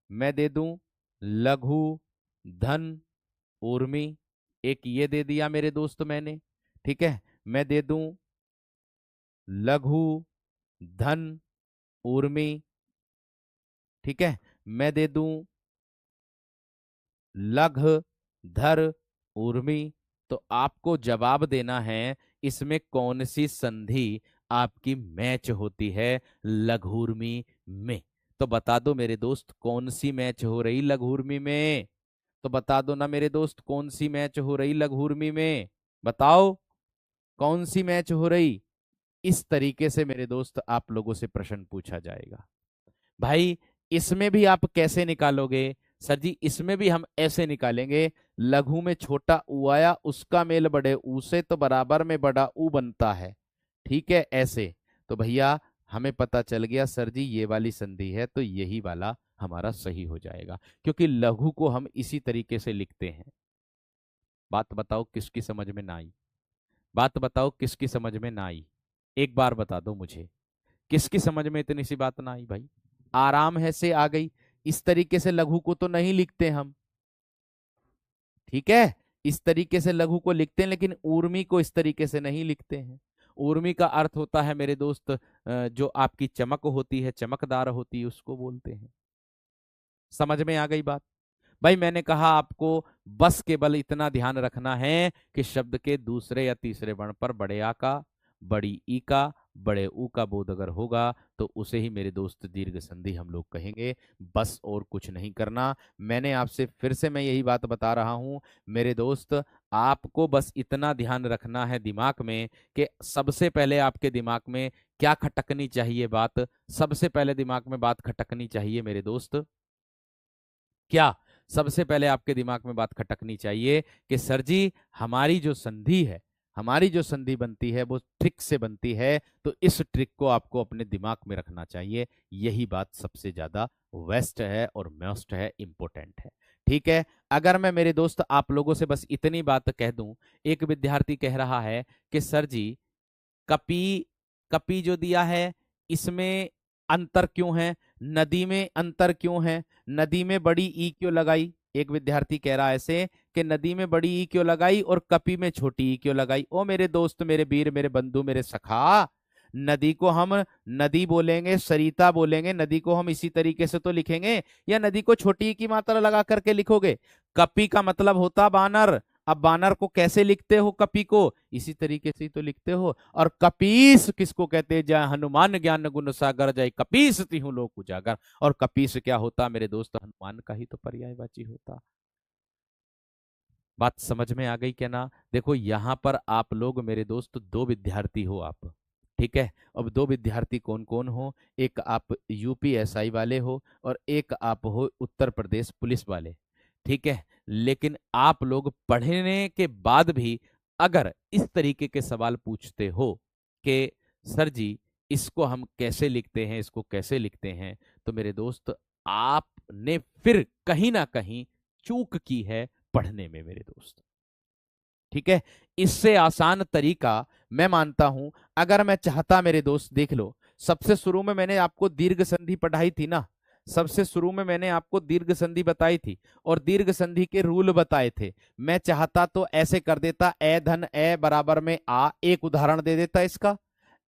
मैं दे दूं लघु धन ऊर्मी, एक ये दे दिया मेरे दोस्त मैंने। ठीक है, मैं दे दूं लघु धन ऊर्मी। ठीक है, मैं दे दूं लघ धर ऊर्मी। तो आपको जवाब देना है इसमें कौन सी संधि आपकी मैच होती है लघुर्मी में। तो बता दो मेरे दोस्त कौन सी मैच हो रही लघुर्मी में, तो बता दो ना मेरे दोस्त कौन सी मैच हो रही लघुर्मी में, बताओ कौन सी मैच हो रही। इस तरीके से मेरे दोस्त आप लोगों से प्रश्न पूछा जाएगा। भाई इसमें भी आप कैसे निकालोगे, सर जी इसमें भी हम ऐसे निकालेंगे, लघु में छोटा ऊ आया, उसका मेल बड़े ऊ से, तो बराबर में बड़ा ऊ बनता है। ठीक है, ऐसे तो भैया हमें पता चल गया सर जी ये वाली संधि है, तो यही वाला हमारा सही हो जाएगा, क्योंकि लघु को हम इसी तरीके से लिखते हैं। बात बताओ किसकी समझ में ना आई, बात बताओ किसकी समझ में ना आई, एक बार बता दो मुझे, किसकी समझ में इतनी सी बात ना आई भाई। आराम है से आ गई, इस तरीके से लघु को तो नहीं लिखते हम। ठीक है, इस तरीके से लघु को लिखते हैं, लेकिन ऊर्मी को इस तरीके से नहीं लिखते हैं। ऊर्मी का अर्थ होता है मेरे दोस्त जो आपकी चमक होती है, चमकदार होती है, उसको बोलते हैं। समझ में आ गई बात। भाई मैंने कहा आपको बस केवल इतना ध्यान रखना है कि शब्द के दूसरे या तीसरे वर्ण पर बड़े आ का, बड़ी ई का बड़े ऊ का बोध अगर होगा तो उसे ही मेरे दोस्त दीर्घ संधि हम लोग कहेंगे। बस और कुछ नहीं करना। मैंने आपसे फिर से मैं यही बात बता रहा हूं मेरे दोस्त, आपको बस इतना ध्यान रखना है दिमाग में कि सबसे पहले आपके दिमाग में क्या खटकनी चाहिए बात, सबसे पहले दिमाग में बात खटकनी चाहिए मेरे दोस्त, क्या सबसे पहले आपके दिमाग में बात खटकनी चाहिए कि सर जी हमारी जो संधि है, हमारी जो संधि बनती है वो ट्रिक से बनती है, तो इस ट्रिक को आपको अपने दिमाग में रखना चाहिए। यही बात सबसे ज्यादा वेस्ट है और मोस्ट है, इंपॉर्टेंट है। ठीक है, अगर मैं मेरे दोस्त आप लोगों से बस इतनी बात कह दूं, एक विद्यार्थी कह रहा है कि सर जी कपी, कपी जो दिया है इसमें अंतर क्यों है, नदी में अंतर क्यों है, नदी में बड़ी ई क्यों लगाई। एक विद्यार्थी कह रहा है ऐसे कि नदी में बड़ी ई क्यों लगाई और कपी में छोटी ई क्यों लगाई। ओ मेरे दोस्त, मेरे वीर, मेरे बंधु, मेरे सखा, नदी को हम नदी बोलेंगे, सरिता बोलेंगे, नदी को हम इसी तरीके से तो लिखेंगे, या नदी को छोटी ई की मात्रा लगा करके लिखोगे। कपी का मतलब होता बानर, अब बानर को कैसे लिखते हो, कपी को इसी तरीके से ही तो लिखते हो। और कपीस किसको कहते हैं, जय हनुमान ज्ञान गुण सागर, जय कपीस तिहु लोक उजागर। और कपीस क्या होता मेरे दोस्त, हनुमान का ही तो पर्यायवाची होता। बात समझ में आ गई क्या ना। देखो यहां पर आप लोग मेरे दोस्त दो विद्यार्थी हो आप, ठीक है। अब दो विद्यार्थी कौन कौन हो, एक आप यूपीएसआई वाले हो और एक आप हो उत्तर प्रदेश पुलिस वाले, ठीक है। लेकिन आप लोग पढ़ने के बाद भी अगर इस तरीके के सवाल पूछते हो कि सर जी इसको हम कैसे लिखते हैं, इसको कैसे लिखते हैं, तो मेरे दोस्त आपने फिर कहीं ना कहीं चूक की है पढ़ने में मेरे दोस्त। ठीक है, इससे आसान तरीका मैं मानता हूं, अगर मैं चाहता मेरे दोस्त देख लो, सबसे शुरू में मैंने आपको दीर्घ संधि पढ़ाई थी ना, सबसे शुरू में मैंने आपको दीर्घ संधि बताई थी और दीर्घ संधि के रूल बताए थे। मैं चाहता तो ऐसे कर देता, ए धन ए बराबर में आ, एक उदाहरण दे देता इसका,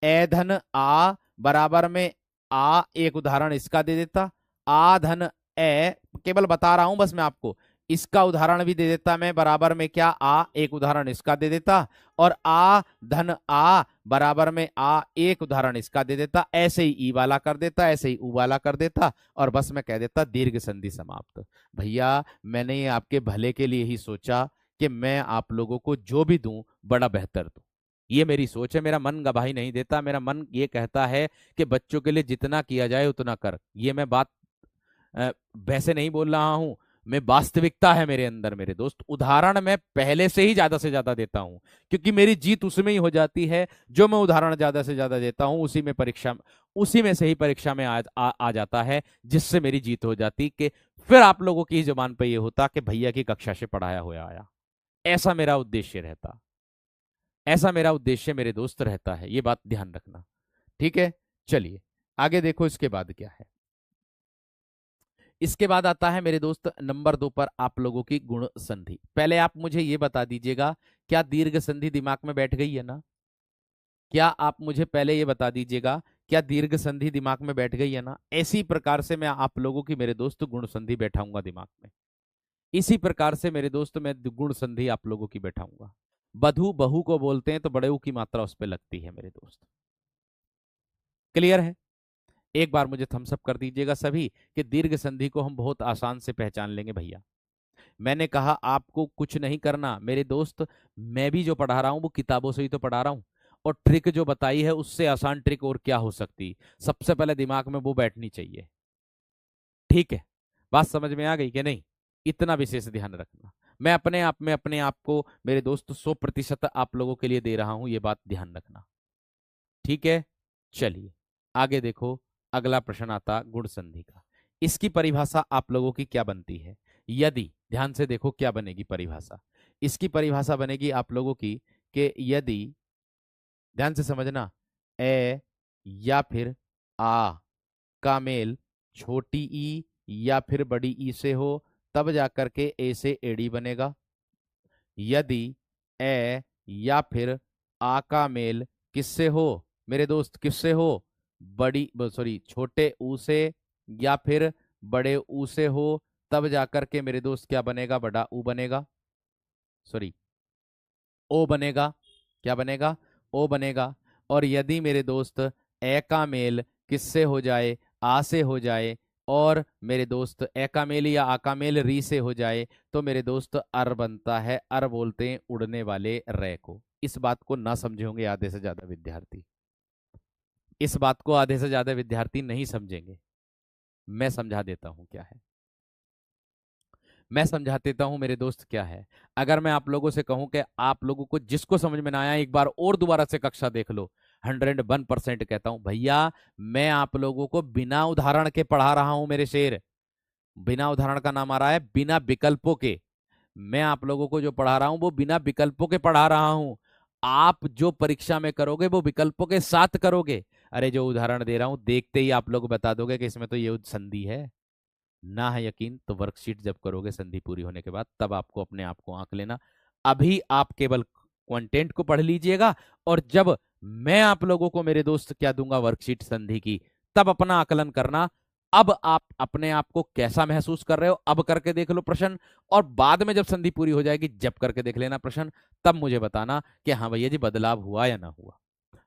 ए धन आ बराबर में आ, एक उदाहरण इसका दे देता, आ धन ए, केवल बता रहा हूं बस मैं आपको, इसका उदाहरण भी दे देता मैं बराबर में क्या आ, एक उदाहरण इसका दे देता, और आ धन आ बराबर में आ, एक उदाहरण इसका दे देता, ऐसे ही ई वाला कर देता, ऐसे ही ऊ वाला कर देता, और बस मैं कह देता दीर्घ संधि समाप्त। भैया मैंने ये आपके भले के लिए ही सोचा कि मैं आप लोगों को जो भी दूं बड़ा बेहतर दूं, ये मेरी सोच है। मेरा मन गवाही नहीं देता, मेरा मन ये कहता है कि बच्चों के लिए जितना किया जाए उतना कर। ये मैं बात वैसे नहीं बोल रहा हूं, मैं वास्तविकता है मेरे अंदर मेरे दोस्त। उदाहरण मैं पहले से ही ज्यादा से ज्यादा देता हूं, क्योंकि मेरी जीत उसमें ही हो जाती है जो मैं उदाहरण ज्यादा से ज्यादा देता हूं, उसी में परीक्षा, उसी में से ही परीक्षा में आ जाता है, जिससे मेरी जीत हो जाती कि फिर आप लोगों की जुबान पर यह होता कि भैया की कक्षा से पढ़ाया हुआ आया। ऐसा मेरा उद्देश्य रहता, ऐसा मेरा उद्देश्य मेरे दोस्त रहता है, ये बात ध्यान रखना। ठीक है, चलिए आगे देखो इसके बाद क्या है। इसके बाद आता है मेरे दोस्त नंबर 2 पर आप लोगों की गुण संधि। पहले आप मुझे ये बता दीजिएगा, क्या दीर्घ संधि दिमाग में बैठ गई है ना? क्या आप मुझे पहले ये बता दीजिएगा, क्या दीर्घ संधि दिमाग में बैठ गई है ना? इसी प्रकार से मैं आप लोगों की मेरे दोस्त गुण संधि बैठाऊंगा दिमाग में, इसी प्रकार से मेरे दोस्त मैं गुण संधि आप लोगों की बैठाऊंगा। बधु बहू को बोलते हैं तो बड़े ऊ की मात्रा उस पर लगती है मेरे दोस्त। क्लियर है? एक बार मुझे थम्स अप कर दीजिएगा सभी कि दीर्घ संधि को हम बहुत आसान से पहचान लेंगे भैया। मैंने कहा आपको कुछ नहीं करना मेरे दोस्त, मैं भी जो पढ़ा रहा हूं वो किताबों से ही तो पढ़ा रहा हूं, और ट्रिक जो बताई है उससे आसान ट्रिक और क्या हो सकती। सबसे पहले दिमाग में वो बैठनी चाहिए। ठीक है, बात समझ में आ गई कि नहीं? इतना विशेष ध्यान रखना। मैं अपने आप को मेरे दोस्त 100% आप लोगों के लिए दे रहा हूं, ये बात ध्यान रखना। ठीक है, चलिए आगे देखो। अगला प्रश्न आता गुण संधि का। इसकी परिभाषा आप लोगों की क्या बनती है? यदि, ध्यान से देखो क्या बनेगी परिभाषा। इसकी परिभाषा बनेगी आप लोगों की कि यदि, ध्यान से समझना, ए या फिर आ का मेल छोटी ई या फिर बड़ी ई से हो, तब जाकर के ए से एडी बनेगा। यदि ए या फिर आ का मेल किससे हो मेरे दोस्त, किससे हो, बड़ी सॉरी छोटे ऊ से या फिर बड़े ऊ से हो, तब जाकर के मेरे दोस्त क्या बनेगा, बड़ा ऊ बनेगा, सॉरी ओ बनेगा। क्या बनेगा? ओ बनेगा। और यदि मेरे दोस्त ए का मेल किससे हो जाए, आ से हो जाए, और मेरे दोस्त ए का मेल या आ का मेल री से हो जाए, तो मेरे दोस्त अर बनता है। अर बोलते हैं उड़ने वाले रे को। इस बात को ना समझे होंगे आधे से ज्यादा विद्यार्थी, इस बात को आधे से ज्यादा विद्यार्थी नहीं समझेंगे। मैं समझा देता हूं क्या है, मैं समझा देता हूं मेरे दोस्त क्या है। अगर मैं आप लोगों से कहूं कि आप लोगों को जिसको समझ में ना आया एक बार और दोबारा से कक्षा देख लो, 101% कहता हूं भैया, मैं आप लोगों को बिना उदाहरण के पढ़ा रहा हूं मेरे शेर। बिना उदाहरण का नाम आ रहा है बिना विकल्पों के। मैं आप लोगों को जो पढ़ा रहा हूं वो बिना विकल्पों के पढ़ा रहा हूं। आप जो परीक्षा में करोगे वो विकल्पों के साथ करोगे। अरे जो उदाहरण दे रहा हूं देखते ही आप लोग बता दोगे कि इसमें तो ये संधि है। ना है यकीन तो वर्कशीट जब करोगे संधि पूरी होने के बाद, तब आपको अपने आप को आंक लेना। अभी आप केवल कंटेंट को पढ़ लीजिएगा, और जब मैं आप लोगों को मेरे दोस्त क्या दूंगा वर्कशीट संधि की, तब अपना आकलन करना। अब आप अपने आप को कैसा महसूस कर रहे हो अब करके देख लो प्रश्न, और बाद में जब संधि पूरी हो जाएगी जब करके देख लेना प्रश्न, तब मुझे बताना कि हाँ भैया जी बदलाव हुआ या ना हुआ।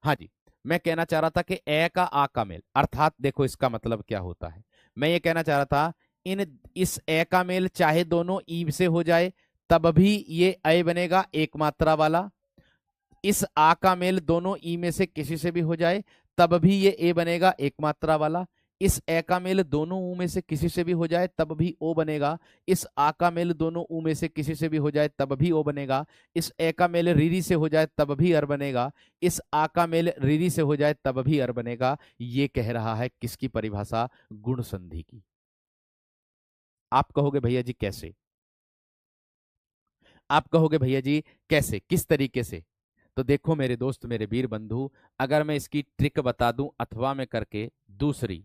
हाँ जी, मैं कहना चाह रहा था कि ए का आ का मेल, अर्थात देखो इसका मतलब क्या होता है। मैं ये कहना चाह रहा था इन इस ए का मेल चाहे दोनों ई से हो जाए तब भी ये ए बनेगा एक मात्रा वाला। इस आ का मेल दोनों ई में से किसी से भी हो जाए तब भी ये ए बनेगा एक मात्रा वाला। इस ए का मेल दोनों ऊ में से किसी से भी हो जाए तब भी ओ बनेगा। इस आ का मेल दोनों ऊ में से किसी से भी हो जाए तब भी ओ बनेगा। इस ए का मेल रीरी से हो जाए तब भी अर बनेगा। इस आ का मेल रीरी से हो जाए तब भी अर बनेगा। ये कह रहा है किसकी परिभाषा, गुण संधि की। आप कहोगे भैया जी कैसे, आप कहोगे भैया जी कैसे, किस तरीके से। तो देखो मेरे दोस्त मेरे वीर बंधु, अगर मैं इसकी ट्रिक बता दूं अथवा में करके दूसरी,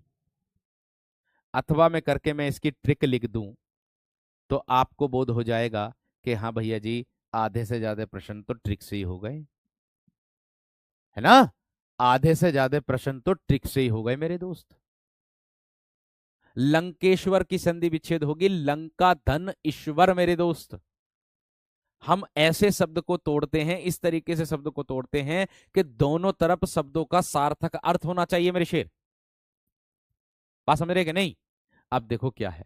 अथवा में करके मैं इसकी ट्रिक लिख दूं, तो आपको बोध हो जाएगा कि हाँ भैया जी आधे से ज्यादा प्रश्न तो ट्रिक से ही हो गए, है ना। आधे से ज्यादा प्रश्न तो ट्रिक से ही हो गए मेरे दोस्त। लंकेश्वर की संधि विच्छेद होगी लंका धन ईश्वर मेरे दोस्त। हम ऐसे शब्द को तोड़ते हैं, इस तरीके से शब्द को तोड़ते हैं कि दोनों तरफ शब्दों का सार्थक अर्थ होना चाहिए मेरे शेर। बात समझ रहे कि नहीं। अब देखो क्या है,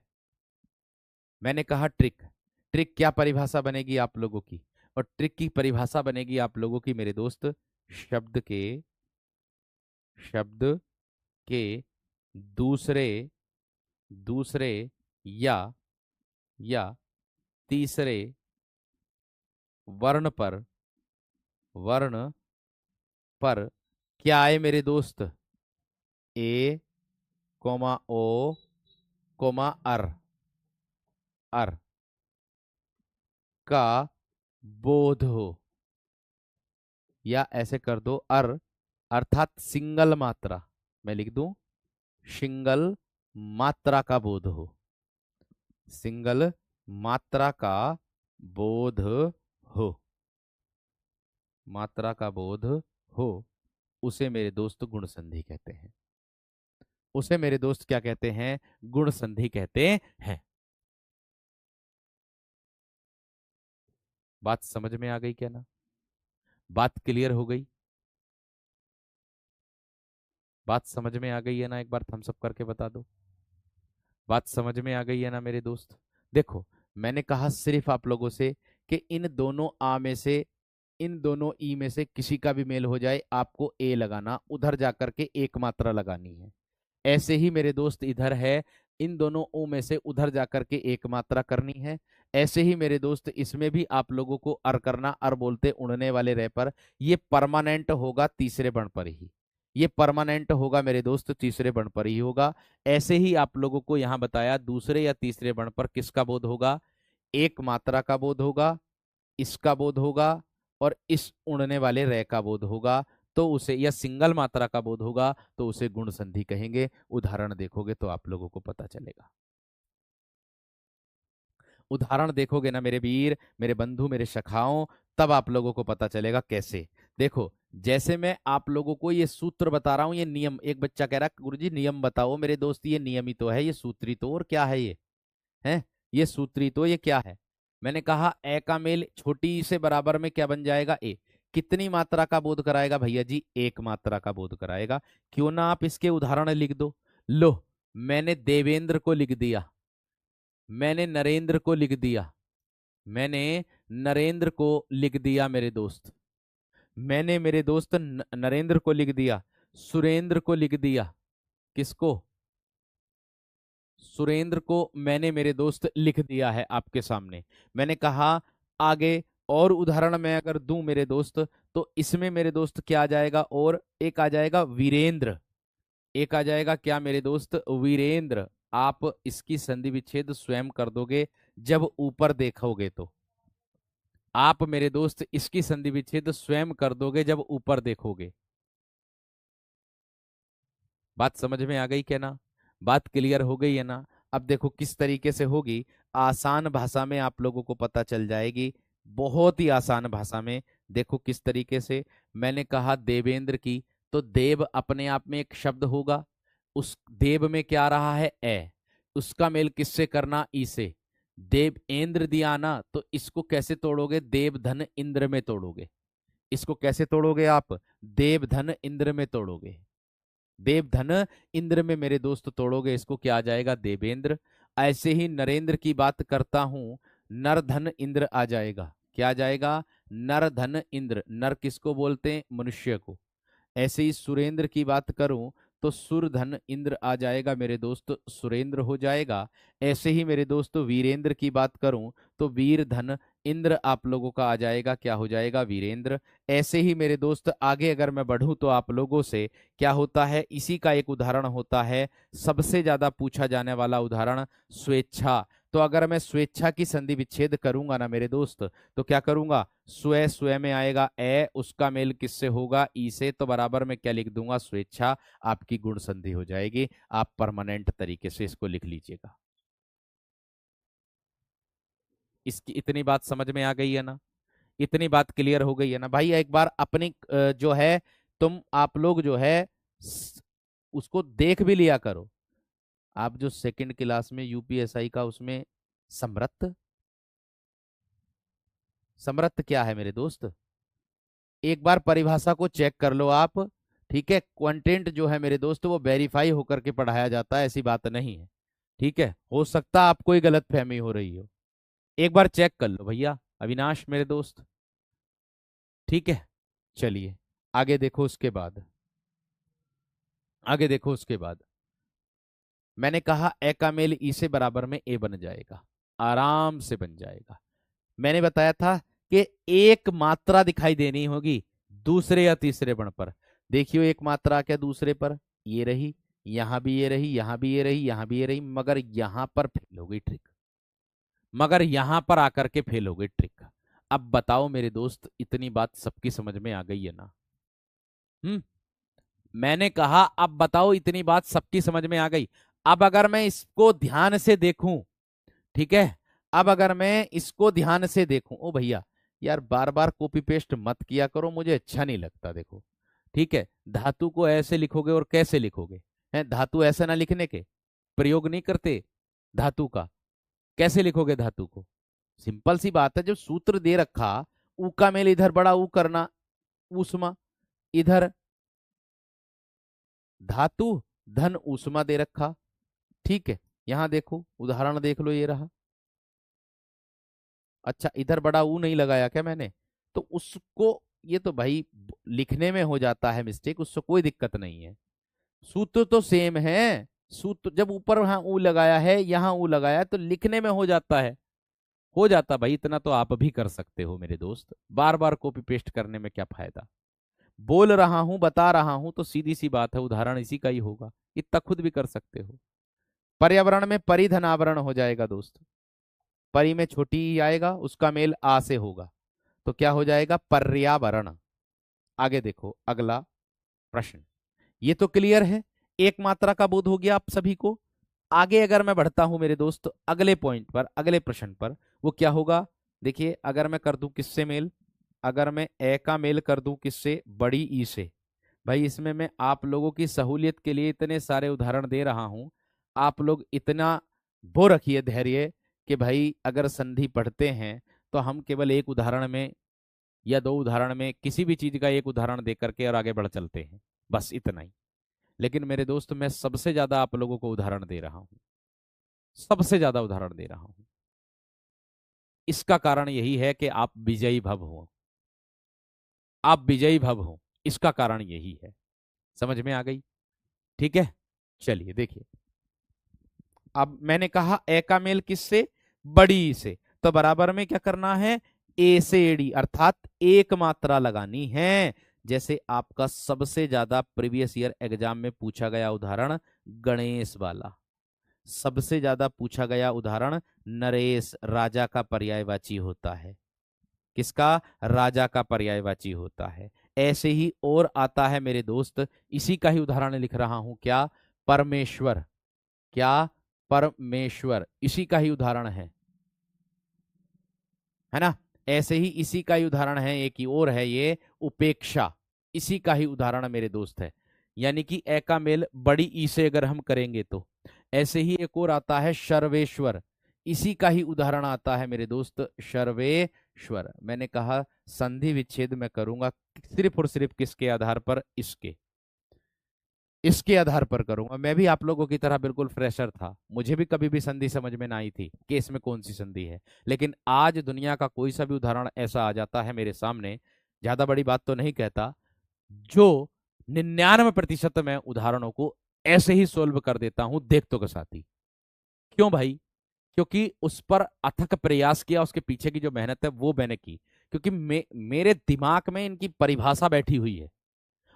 मैंने कहा ट्रिक। ट्रिक क्या परिभाषा बनेगी आप लोगों की, और ट्रिक की परिभाषा बनेगी आप लोगों की मेरे दोस्त, शब्द के, शब्द के दूसरे, दूसरे या तीसरे वर्ण पर, वर्ण पर क्या आए मेरे दोस्त, ए कोमा ओ कोमा अर, अर का बोध हो। या ऐसे कर दो अर अर्थात सिंगल मात्रा, मैं लिख दूं सिंगल मात्रा का बोध हो, सिंगल मात्रा का बोध हो, मात्रा का बोध हो, उसे मेरे दोस्त गुण संधि कहते हैं। उसे मेरे दोस्त क्या कहते हैं, गुण संधि कहते हैं। बात समझ में आ गई क्या ना, बात क्लियर हो गई, बात समझ में आ गई है ना, एक बार थम्स अप करके बता दो। बात समझ में आ गई है ना मेरे दोस्त। देखो मैंने कहा सिर्फ आप लोगों से कि इन दोनों आ में से, इन दोनों ई में से किसी का भी मेल हो जाए आपको ए लगाना, उधर जाकर के एक मात्रा लगानी है। ऐसे ही मेरे दोस्त इधर है, इन दोनों ओ में से उधर जाकर के एक मात्रा करनी है। ऐसे ही मेरे दोस्त इसमें भी आप लोगों को अर करना, अर बोलते उड़ने वाले रे पर। ये परमानेंट होगा तीसरे वर्ण पर ही, ये परमानेंट होगा मेरे दोस्त तीसरे वर्ण पर ही होगा। ऐसे ही आप लोगों को यहां बताया दूसरे या तीसरे वर्ण पर किसका बोध होगा, एक मात्रा का बोध होगा, इसका बोध होगा, और इस उड़ने वाले रे का बोध होगा, तो उसे, या सिंगल मात्रा का बोध होगा तो उसे गुण संधि कहेंगे। उदाहरण देखोगे तो आप लोगों को पता चलेगा, उदाहरण देखोगे ना मेरे वीर मेरे बंधु मेरे सखाओं, तब आप लोगों को पता चलेगा कैसे। देखो जैसे मैं आप लोगों को ये सूत्र बता रहा हूं, ये नियम, एक बच्चा कह रहा है गुरुजी नियम बताओ, मेरे दोस्त ये नियम ही तो है, ये सूत्री तो, और क्या है ये, है ये सूत्री तो, ये क्या है। मैंने कहा ए का मेल छोटी से बराबर में क्या बन जाएगा, ए। कितनी मात्रा का बोध कराएगा भैया जी? एक मात्रा का बोध कराएगा। क्यों ना आप इसके उदाहरण लिख दो। लो, मैंने देवेंद्र को लिख दिया, मैंने नरेंद्र को लिख दिया, मैंने नरेंद्र को लिख दिया मेरे दोस्त, मैंने मेरे दोस्त नरेंद्र को लिख दिया, सुरेंद्र को लिख दिया। किसको? सुरेंद्र को मैंने मेरे दोस्त लिख दिया है आपके सामने। मैंने कहा आगे और उदाहरण मैं अगर दूं मेरे दोस्त, तो इसमें मेरे दोस्त क्या आ जाएगा? और एक आ जाएगा वीरेंद्र, एक आ जाएगा क्या मेरे दोस्त? वीरेंद्र। आप इसकी संधि विच्छेद स्वयं कर दोगे जब ऊपर देखोगे तो। आप मेरे दोस्त इसकी संधि विच्छेद स्वयं कर दोगे जब ऊपर देखोगे। बात समझ में आ गई क्या ना? बात क्लियर हो गई है ना? अब देखो किस तरीके से होगी, आसान भाषा में आप लोगों को पता चल जाएगी, बहुत ही आसान भाषा में। देखो किस तरीके से। मैंने कहा देवेंद्र की, तो देव अपने आप में एक शब्द होगा, उस देव में क्या आ रहा है? ए। उसका मेल किससे करना? ई से। देव इंद्र दिया ना, तो इसको कैसे तोड़ोगे? देव धन इंद्र में तोड़ोगे। इसको कैसे तोड़ोगे आप? देव धन इंद्र में तोड़ोगे। देव धन इंद्र में मेरे दोस्त तोड़ोगे, इसको क्या आ जाएगा? देवेंद्र। ऐसे ही नरेंद्र की बात करता हूं, नर धन इंद्र आ जाएगा। क्या आ जाएगा? नर धन इंद्र। नर किसको बोलते हैं? मनुष्य को। ऐसे ही सुरेंद्र की बात करूं, तो सुर धन इंद्र आ जाएगा मेरे दोस्त, सुरेंद्र हो जाएगा। ऐसे ही मेरे दोस्त वीरेंद्र की बात करूं, तो वीर धन इंद्र आप लोगों का आ जाएगा। क्या हो जाएगा? वीरेंद्र। ऐसे ही मेरे दोस्त आगे अगर मैं बढ़ूं तो आप लोगों से क्या होता है, इसी का एक उदाहरण होता है, सबसे ज्यादा पूछा जाने वाला उदाहरण, स्वेच्छा। तो अगर मैं स्वेच्छा की संधि विच्छेद करूंगा ना मेरे दोस्त, तो क्या करूंगा? स्वे, स्वे में आएगा ए, उसका मेल किससे होगा? ई से। तो बराबर में क्या लिख दूंगा? स्वेच्छा। आपकी गुण संधि हो जाएगी। आप परमानेंट तरीके से इसको लिख लीजिएगा। इसकी इतनी बात समझ में आ गई है ना? इतनी बात क्लियर हो गई है ना भाई? एक बार अपनी जो है, तुम आप लोग जो है उसको देख भी लिया करो। आप जो सेकंड क्लास में यूपीएसआई का उसमें समरथ, समरथ क्या है मेरे दोस्त? एक बार परिभाषा को चेक कर लो आप। ठीक है, कंटेंट जो है मेरे दोस्त वो वेरीफाई होकर के पढ़ाया जाता है, ऐसी बात नहीं है। ठीक है, हो सकता है आपको ही गलत फहमी हो रही हो। एक बार चेक कर लो भैया अविनाश मेरे दोस्त। ठीक है, चलिए आगे देखो उसके बाद। आगे देखो उसके बाद मैंने कहा ए का मेल ई से बराबर में ए बन जाएगा, आराम से बन जाएगा। मैंने बताया था कि एक मात्रा दिखाई देनी होगी दूसरे या तीसरे बण पर। देखियो एक मात्रा क्या दूसरे पर? ये रही, यहां भी ये रही, यहां भी ये रही, यहां भी ये रही, मगर यहां पर फेल हो गई ट्रिक। मगर यहां पर आकर के फेल हो गई ट्रिक। अब बताओ मेरे दोस्त, इतनी बात सबकी समझ में आ गई है ना? हम्म। मैंने कहा अब बताओ, इतनी बात सबकी समझ में आ गई। अब अगर मैं इसको ध्यान से देखूं, ठीक है, अब अगर मैं इसको ध्यान से देखूं, ओ भैया यार बार बार कॉपी पेस्ट मत किया करो, मुझे अच्छा नहीं लगता। देखो ठीक है, धातु को ऐसे लिखोगे और कैसे लिखोगे? हैं, धातु ऐसे ना लिखने के प्रयोग नहीं करते धातु का। कैसे लिखोगे धातु को? सिंपल सी बात है, जब सूत्र दे रखा, ऊ का मेल इधर बड़ा ऊ करना, ऊष्मा, इधर धातु धन ऊष्मा दे रखा। ठीक है, यहां देखो उदाहरण देख लो, ये रहा। अच्छा, इधर बड़ा ऊ नहीं लगाया क्या मैंने? तो उसको, ये तो भाई लिखने में हो जाता है मिस्टेक, उससे कोई दिक्कत नहीं है। सूत्र तो सेम है। सूत्र जब ऊपर वहां ऊ लगाया है, यहां ऊ लगाया है, तो लिखने में हो जाता है। हो जाता भाई, इतना तो आप भी कर सकते हो मेरे दोस्त, बार बार कॉपी पेस्ट करने में क्या फायदा? बोल रहा हूं, बता रहा हूं, तो सीधी सी बात है, उदाहरण इसी का ही होगा। इतना खुद भी कर सकते हो। पर्यावरण में परिधन आवरण हो जाएगा दोस्त। परी में छोटी ही आएगा, उसका मेल आ से होगा, तो क्या हो जाएगा? पर्यावरण। आगे देखो अगला प्रश्न। ये तो क्लियर है, एक मात्रा का बोध हो गया आप सभी को। आगे अगर मैं बढ़ता हूं मेरे दोस्त, अगले पॉइंट पर, अगले प्रश्न पर, वो क्या होगा? देखिए, अगर मैं कर दूं किससे मेल? अगर मैं ए का मेल कर दूं किससे? बड़ी ई से। भाई इसमें मैं आप लोगों की सहूलियत के लिए इतने सारे उदाहरण दे रहा हूं, आप लोग इतना वो रखिए धैर्य कि भाई अगर संधि पढ़ते हैं तो हम केवल एक उदाहरण में या दो उदाहरण में किसी भी चीज का एक उदाहरण दे करके और आगे बढ़ चलते हैं, बस इतना ही। लेकिन मेरे दोस्त मैं सबसे ज्यादा आप लोगों को उदाहरण दे रहा हूं, सबसे ज्यादा उदाहरण दे रहा हूं। इसका कारण यही है कि आप विजयी भव हो, आप विजयी भव हो, इसका कारण यही है। समझ में आ गई? ठीक है, चलिए देखिए। अब मैंने कहा ए का मेल किससे? बड़ी ई से। तो बराबर में क्या करना है? ए से एडी, अर्थात एक मात्रा लगानी है। जैसे आपका सबसे ज्यादा प्रीवियस ईयर एग्जाम में पूछा गया उदाहरण गणेश वाला, सबसे ज्यादा पूछा गया उदाहरण नरेश, राजा का पर्यायवाची होता है। किसका? राजा का पर्यायवाची होता है। ऐसे ही और आता है मेरे दोस्त, इसी का ही उदाहरण लिख रहा हूं, क्या? परमेश्वर। क्या? परमेश्वर, इसी का ही उदाहरण है ना? ऐसे ही इसी का ही उदाहरण है, एक ही और है ये उपेक्षा, इसी का ही उदाहरण मेरे दोस्त है। यानी कि ए का मेल बड़ी ई से अगर हम करेंगे तो। ऐसे ही एक और आता है सर्वेश्वर, इसी का ही उदाहरण आता है मेरे दोस्त सर्वेश्वर। मैंने कहा संधि विच्छेद में करूंगा सिर्फ और सिर्फ किसके आधार पर? इसके आधार पर करूंगा। मैं भी आप लोगों की तरह बिल्कुल फ्रेशर था, मुझे भी कभी भी संधि समझ में ना आई थी कि इसमें कौन सी संधि है। लेकिन आज दुनिया का कोई सा भी उदाहरण ऐसा आ जाता है मेरे सामने, ज्यादा बड़ी बात तो नहीं कहता, जो 99% मैं उदाहरणों को ऐसे ही सोल्व कर देता हूं देखतों के साथ ही। क्यों भाई? क्योंकि उस पर अथक प्रयास किया, उसके पीछे की जो मेहनत है वो मैंने की। क्योंकि मेरे दिमाग में इनकी परिभाषा बैठी हुई है,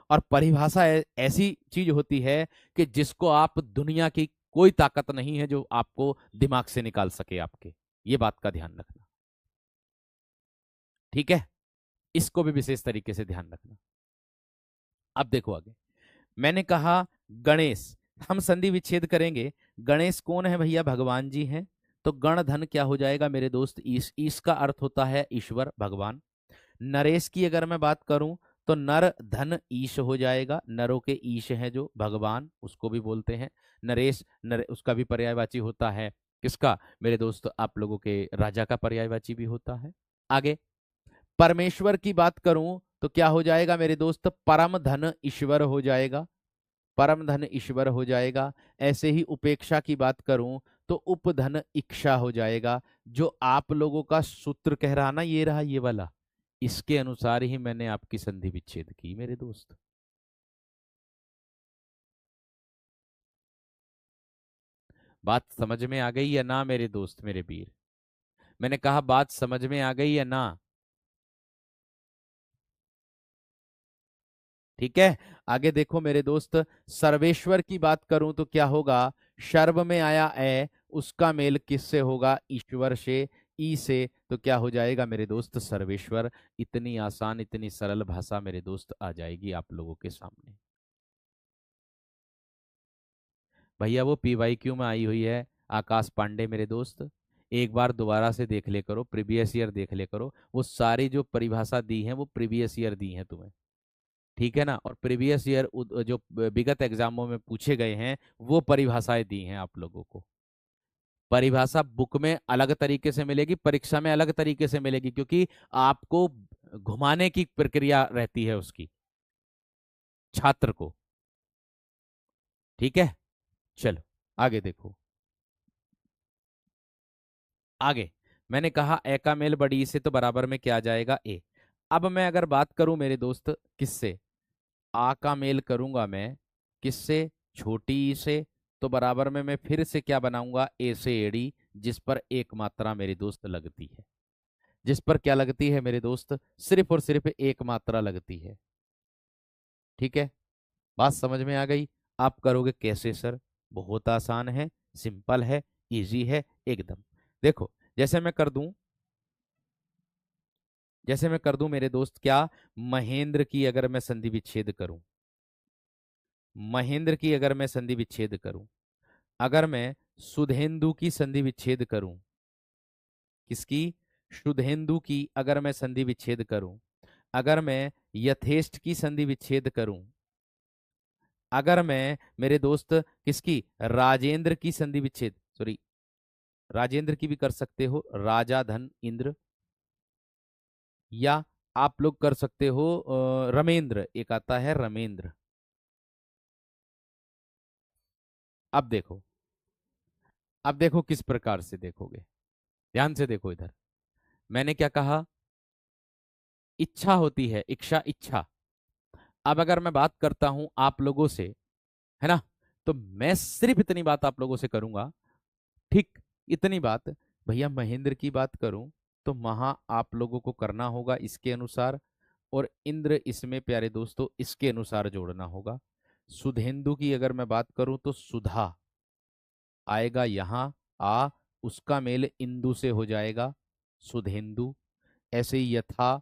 और परिभाषा ऐसी चीज होती है कि जिसको आप दुनिया की कोई ताकत नहीं है जो आपको दिमाग से निकाल सके आपके। ये बात का ध्यान रखना, ठीक है? इसको भी विशेष तरीके से ध्यान रखना। अब देखो आगे, मैंने कहा गणेश, हम संधि विच्छेद करेंगे। गणेश कौन है भैया? भगवान जी हैं। तो गण धन क्या हो जाएगा मेरे दोस्त? ईश का अर्थ होता है ईश्वर, भगवान। नरेश की अगर मैं बात करूं तो नर धन ईश हो जाएगा, नरों के ईश है जो भगवान, उसको भी बोलते हैं नरेश। उसका भी पर्यायवाची होता है किसका मेरे दोस्त? आप लोगों के राजा का पर्यायवाची भी होता है। आगे परमेश्वर की बात करूं तो क्या हो जाएगा मेरे दोस्त? परम धन ईश्वर हो जाएगा, परम धन ईश्वर हो जाएगा। ऐसे ही उपेक्षा की बात करूं तो उपधन इच्छा हो जाएगा। जो आप लोगों का सूत्र कह रहा ना, ये रहा ये वाला, इसके अनुसार ही मैंने आपकी संधि विच्छेद की मेरे दोस्त। बात समझ में आ गई या ना मेरे दोस्त, मेरे वीर? मैंने कहा बात समझ में आ गई या ना? ठीक है, आगे देखो मेरे दोस्त, सर्वेश्वर की बात करूं तो क्या होगा? शर्व में आया ए, उसका मेल किससे होगा? ईश्वर से। ई से तो क्या हो जाएगा मेरे दोस्त? सर्वेश्वर। इतनी आसान, इतनी सरल भाषा मेरे दोस्त आ जाएगी आप लोगों के सामने। भैया वो पीवाईक्यू में आई हुई है, आकाश पांडे मेरे दोस्त, एक बार दोबारा से देख ले करो, प्रीवियस ईयर देख ले करो। वो सारी जो परिभाषा दी है वो प्रीवियस ईयर दी है तुम्हें, ठीक है ना? और प्रीवियस ईयर जो विगत एग्जामों में पूछे गए हैं वो परिभाषाएं दी हैं आप लोगों को। परिभाषा बुक में अलग तरीके से मिलेगी, परीक्षा में अलग तरीके से मिलेगी, क्योंकि आपको घुमाने की प्रक्रिया रहती है उसकी, छात्र को। ठीक है, चलो आगे देखो। आगे मैंने कहा ए का मेल बड़ी ई से, तो बराबर में क्या आ जाएगा? ए। अब मैं अगर बात करूं मेरे दोस्त किससे? आ का मेल करूंगा मैं किससे? छोटी ई से। तो बराबर में मैं फिर से क्या बनाऊंगा? ए से एड़ी, जिस पर एक मात्रा मेरे दोस्त लगती है। जिस पर क्या लगती है मेरे दोस्त? सिर्फ और सिर्फ एक मात्रा लगती है। ठीक है, बात समझ में आ गई? आप करोगे कैसे सर? बहुत आसान है, सिंपल है, इजी है एकदम। देखो, जैसे मैं कर दूं, जैसे मैं कर दूं मेरे दोस्त, क्या? महेंद्र की अगर मैं संधि विच्छेद करूं, महेंद्र की अगर मैं संधि विच्छेद करूं, अगर मैं सुधेंदु की संधि विच्छेद करूं, किसकी? सुधेंदु की अगर मैं संधि विच्छेद करूं, अगर मैं यथेष्ट की संधि विच्छेद करूं, अगर मैं मेरे दोस्त किसकी? राजेंद्र की संधि विच्छेद, सॉरी, राजेंद्र की भी कर सकते हो, राजा धन इंद्र, या आप लोग कर सकते हो रमेंद्र, एक आता है रमेंद्र। अब देखो, अब देखो किस प्रकार से देखोगे, ध्यान से देखो इधर। मैंने क्या कहा, इच्छा होती है, इच्छा, इच्छा। अब अगर मैं बात करता हूं आप लोगों से, है ना, तो मैं सिर्फ इतनी बात आप लोगों से करूंगा, ठीक, इतनी बात। भैया महेंद्र की बात करूं तो महा आप लोगों को करना होगा इसके अनुसार, और इंद्र इसमें प्यारे दोस्तों इसके अनुसार जोड़ना होगा। सुधेंदु की अगर मैं बात करूं तो सुधा आएगा यहां, आ, उसका मेल इंदु से हो जाएगा, सुधेंदु। ऐसे ही यथा,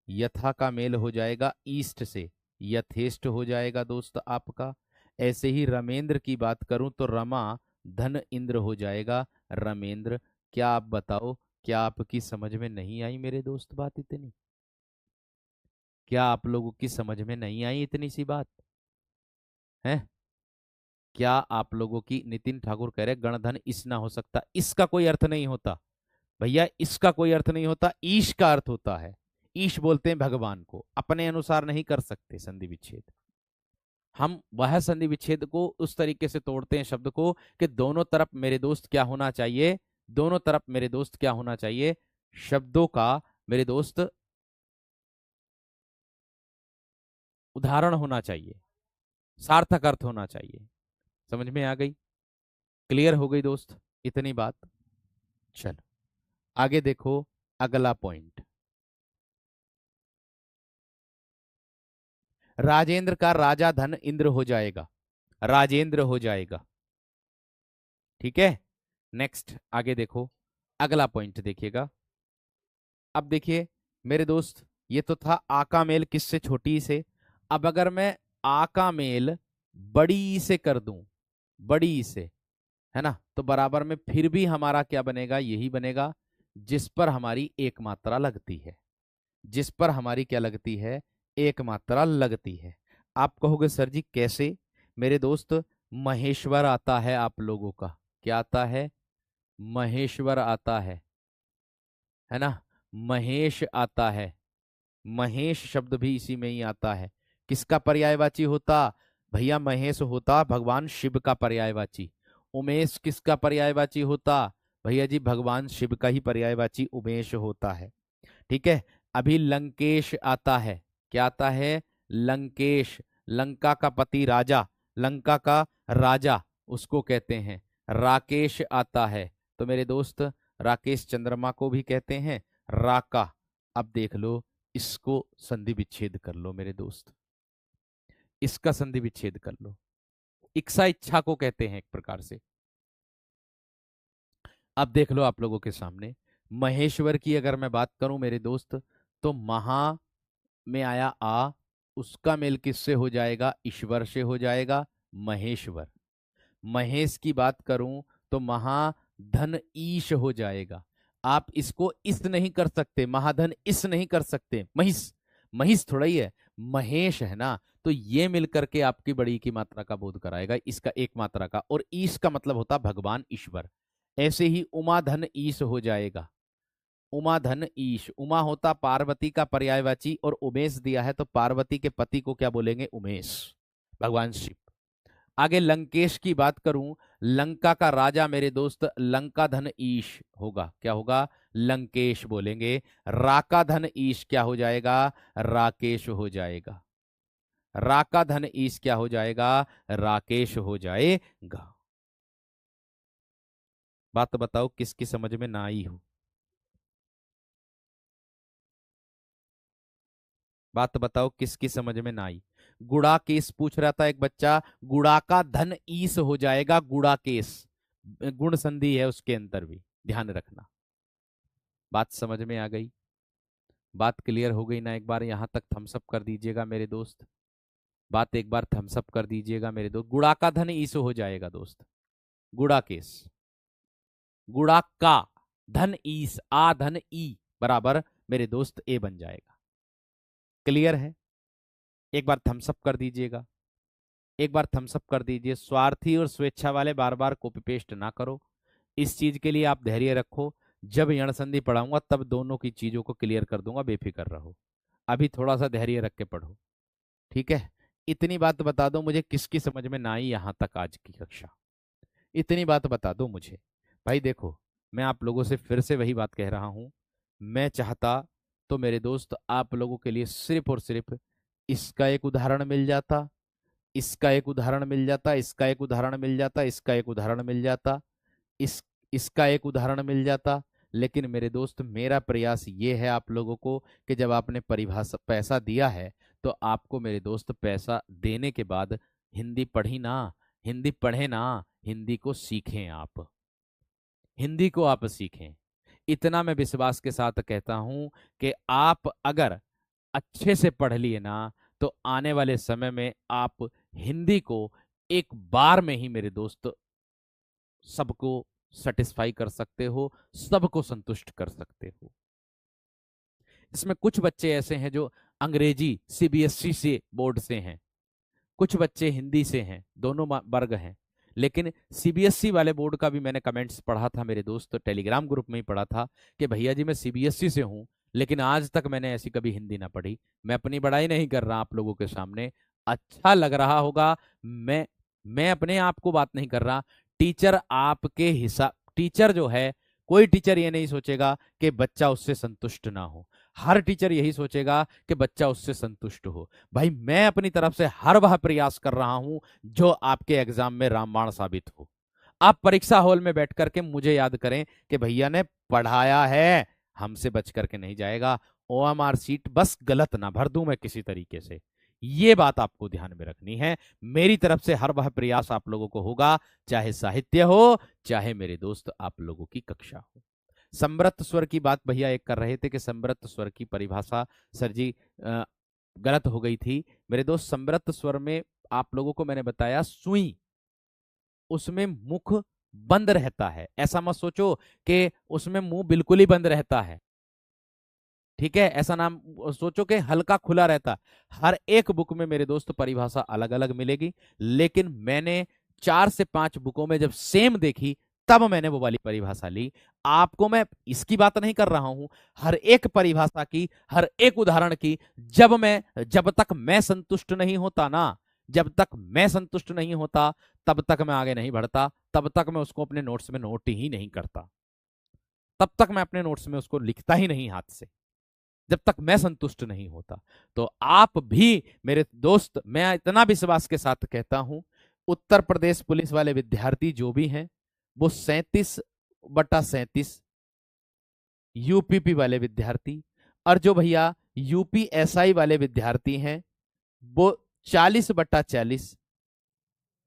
यथा का मेल हो जाएगा ईस्ट से, यथेष्ट हो जाएगा दोस्त आपका। ऐसे ही रमेंद्र की बात करूं तो रमा धन इंद्र हो जाएगा, रमेंद्र। क्या आप बताओ, क्या आपकी समझ में नहीं आई मेरे दोस्त बात इतनी? क्या आप लोगों की समझ में नहीं आई इतनी सी बात है? क्या आप लोगों की, नितिन ठाकुर कह रहे गणधन इस ना हो सकता, इसका कोई अर्थ नहीं होता भैया, इसका कोई अर्थ नहीं होता, ईश का अर्थ होता है। ईश बोलते हैं भगवान को, अपने अनुसार नहीं कर सकते संधि विच्छेद। हम वह संधि विच्छेद को उस तरीके से तोड़ते हैं शब्द को कि दोनों तरफ मेरे दोस्त क्या होना चाहिए, दोनों तरफ मेरे दोस्त क्या होना चाहिए, शब्दों का मेरे दोस्त उदाहरण होना चाहिए, सार्थक अर्थ होना चाहिए। समझ में आ गई? क्लियर हो गई दोस्त इतनी बात? चलो आगे देखो, अगला पॉइंट। राजेंद्र का राजा धन इंद्र हो जाएगा, राजेंद्र हो जाएगा, ठीक है। नेक्स्ट आगे देखो, अगला पॉइंट देखिएगा। अब देखिए मेरे दोस्त, ये तो था आ का मेल किससे, छोटी से। अब अगर मैं आ का मेल बड़ी से कर दूं, बड़ी से, है ना, तो बराबर में फिर भी हमारा क्या बनेगा, यही बनेगा जिस पर हमारी एक मात्रा लगती है, जिस पर हमारी क्या लगती है, एक मात्रा लगती है। आप कहोगे सर जी कैसे? मेरे दोस्त महेश्वर आता है आप लोगों का, क्या आता है, महेश्वर आता है ना, महेश आता है, महेश शब्द भी इसी में ही आता है। किसका पर्यायवाची होता भैया? महेश होता भगवान शिव का पर्यायवाची। उमेश किसका पर्यायवाची होता भैया जी? भगवान शिव का ही पर्यायवाची उमेश होता है, ठीक है। अभी लंकेश आता है, क्या आता है, लंकेश, लंका का पति राजा, लंका का राजा उसको कहते हैं। राकेश आता है, तो मेरे दोस्त राकेश चंद्रमा को भी कहते हैं, राका। अब देख लो, इसको संधि विच्छेद कर लो मेरे दोस्त, इसका संधि विच्छेद कर लो। इच्छा, इच्छा को कहते हैं एक प्रकार से। अब देख लो आप लोगों के सामने, महेश्वर की अगर मैं बात करूं मेरे दोस्त, तो महा में आया आ, उसका मेल किससे हो जाएगा, ईश्वर से हो जाएगा, महेश्वर। महेश की बात करूं तो महाधन ईश हो जाएगा। आप इसको इस नहीं कर सकते, महाधन इस नहीं कर सकते, महिष, महिष थोड़ा ही है, महेश है ना। तो ये मिलकर के आपकी बड़ी की मात्रा का बोध कराएगा, इसका एक मात्रा का, और ईश का मतलब होता भगवान ईश्वर। ऐसे ही उमाधन ईश हो जाएगा, उमाधन ईश, उमा होता पार्वती का पर्यायवाची, और उमेश दिया है तो पार्वती के पति को क्या बोलेंगे, उमेश, भगवान शिव। आगे लंकेश की बात करूं, लंका का राजा मेरे दोस्त लंका धन ईश होगा, क्या होगा, लंकेश बोलेंगे। राका धन ईश क्या हो जाएगा, राकेश हो जाएगा। राका धन ईश क्या हो जाएगा, राकेश हो जाएगा। बात बताओ किसकी समझ में ना आई हो, बात बताओ किसकी समझ में ना आई? गुड़ा केस पूछ रहा था एक बच्चा, गुड़ा का धन ईस हो जाएगा, गुड़ा केस, गुण संधि है उसके अंदर भी, ध्यान रखना। बात समझ में आ गई? बात क्लियर हो गई ना? एक बार यहां तक थम्सअप कर दीजिएगा मेरे दोस्त, बात एक बार थम्सअप कर दीजिएगा मेरे दोस्त। गुड़ा का धन ईस हो जाएगा दोस्त, गुड़ा केस, गुड़ा का धन ईस, आ धन ई बराबर मेरे दोस्त ए बन जाएगा। क्लियर है? एक बार थम्सअप कर दीजिएगा, एक बार थम्सअप कर दीजिए। स्वार्थी और स्वेच्छा वाले बार बार कॉपी पेस्ट ना करो, इस चीज के लिए आप धैर्य रखो। जब यण संधि पढ़ाऊंगा तब दोनों की चीजों को क्लियर कर दूंगा, बेफिक्र रहो। अभी थोड़ा सा धैर्य रख के पढ़ो, ठीक है। इतनी बात बता दो मुझे, किसकी समझ में ना आई यहाँ तक आज की कक्षा, इतनी बात बता दो मुझे। भाई देखो, मैं आप लोगों से फिर से वही बात कह रहा हूं, मैं चाहता तो मेरे दोस्त आप लोगों के लिए सिर्फ और सिर्फ इसका एक उदाहरण मिल जाता, इसका एक उदाहरण मिल जाता, इसका एक उदाहरण मिल जाता, इसका एक उदाहरण मिल जाता, इस इसका एक उदाहरण मिल जाता। लेकिन मेरे दोस्त, मेरा प्रयास ये है आप लोगों को कि जब आपने परिभाषा पैसा दिया है, तो आपको मेरे दोस्त पैसा देने के बाद हिंदी पढ़ी ना, हिंदी पढ़े ना, हिंदी को सीखें आप, हिंदी को आप सीखें। इतना मैं विश्वास के साथ कहता हूं कि आप अगर अच्छे से पढ़ लिए ना, तो आने वाले समय में आप हिंदी को एक बार में ही मेरे दोस्त सबको सेटिस्फाई कर सकते हो, सबको संतुष्ट कर सकते हो। इसमें कुछ बच्चे ऐसे हैं जो अंग्रेजी सीबीएसई से बोर्ड से हैं, कुछ बच्चे हिंदी से हैं, दोनों वर्ग हैं। लेकिन सीबीएसई वाले बोर्ड का भी मैंने कमेंट्स पढ़ा था मेरे दोस्त, टेलीग्राम ग्रुप में ही पढ़ा था कि भैया जी मैं सीबीएसई से हूं, लेकिन आज तक मैंने ऐसी कभी हिंदी ना पढ़ी। मैं अपनी बड़ाई नहीं कर रहा आप लोगों के सामने, अच्छा लग रहा होगा, मैं अपने आप को बात नहीं कर रहा। टीचर आपके हिसाब, टीचर जो है, कोई टीचर ये नहीं सोचेगा कि बच्चा उससे संतुष्ट ना हो, हर टीचर यही सोचेगा कि बच्चा उससे संतुष्ट हो। भाई मैं अपनी तरफ से हर वह प्रयास कर रहा हूं जो आपके एग्जाम में रामबाण साबित हो। आप परीक्षा हॉल में बैठ करके मुझे याद करें कि भैया ने पढ़ाया है, हमसे बच करके नहीं जाएगा। ओएमआर सीट बस गलत ना भर दूं मैं किसी तरीके से, ये बात आपको ध्यान में रखनी है। मेरी तरफ से हर वह प्रयास आप लोगों को होगा, चाहे साहित्य हो, चाहे मेरे दोस्त आप लोगों की कक्षा हो। समृत स्वर की बात भैया एक कर रहे थे कि समृत स्वर की परिभाषा सर जी गलत हो गई थी। मेरे दोस्त समृत स्वर में आप लोगों को मैंने बताया सुई, उसमें मुख बंद रहता है, ऐसा मत सोचो कि उसमें मुंह बिल्कुल ही बंद रहता है, ठीक है, ऐसा नाम सोचो कि हल्का खुला रहता। हर एक बुक में मेरे दोस्त परिभाषा अलग अलग मिलेगी, लेकिन मैंने 4 से 5 बुकों में जब सेम देखी, तब मैंने वो वाली परिभाषा ली। आपको मैं इसकी बात नहीं कर रहा हूं, हर एक परिभाषा की, हर एक उदाहरण की, जब तक मैं संतुष्ट नहीं होता ना, जब तक मैं संतुष्ट नहीं होता, तब तक मैं आगे नहीं बढ़ता, तब तक मैं उसको अपने नोट्स में नोट ही नहीं करता, तब तक मैं अपने नोट्स में उसको लिखता ही नहीं हाथ से, जब तक मैं संतुष्ट नहीं होता। तो आप भी मेरे दोस्त, मैं इतना विश्वास के साथ कहता हूं, उत्तर प्रदेश पुलिस वाले विद्यार्थी जो भी हैं, वो 37/37 यूपीपी वाले विद्यार्थी, और जो भैया यूपीएसआई वाले विद्यार्थी हैं, वो 40/40,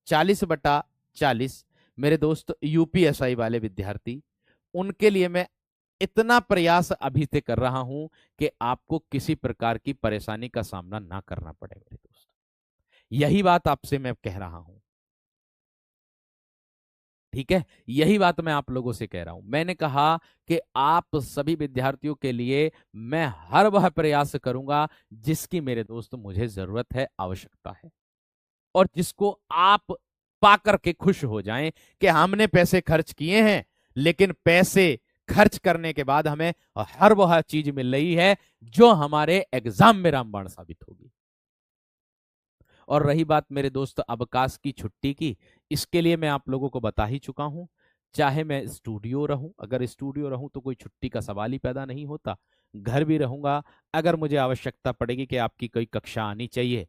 40/40 मेरे दोस्त यूपीएसआई वाले विद्यार्थी, उनके लिए मैं इतना प्रयास अभी से कर रहा हूं कि आपको किसी प्रकार की परेशानी का सामना ना करना पड़े मेरे दोस्त, यही बात आपसे मैं कह रहा हूं, ठीक है। यही बात मैं आप लोगों से कह रहा हूं। मैंने कहा कि आप सभी विद्यार्थियों के लिए मैं हर वह प्रयास करूंगा जिसकी मेरे दोस्त मुझे जरूरत है, आवश्यकता है, और जिसको आप पा करके खुश हो जाएं कि हमने पैसे खर्च किए हैं, लेकिन पैसे खर्च करने के बाद हमें हर वह चीज मिल रही है जो हमारे एग्जाम में रामबाण साबित होगी। और रही बात मेरे दोस्त अवकाश की, छुट्टी की, इसके लिए मैं आप लोगों को बता ही चुका हूं, चाहे मैं स्टूडियो रहूं, अगर स्टूडियो रहूं तो कोई छुट्टी का सवाल ही पैदा नहीं होता, घर भी रहूंगा, अगर मुझे आवश्यकता पड़ेगी कि आपकी कोई कक्षा आनी चाहिए,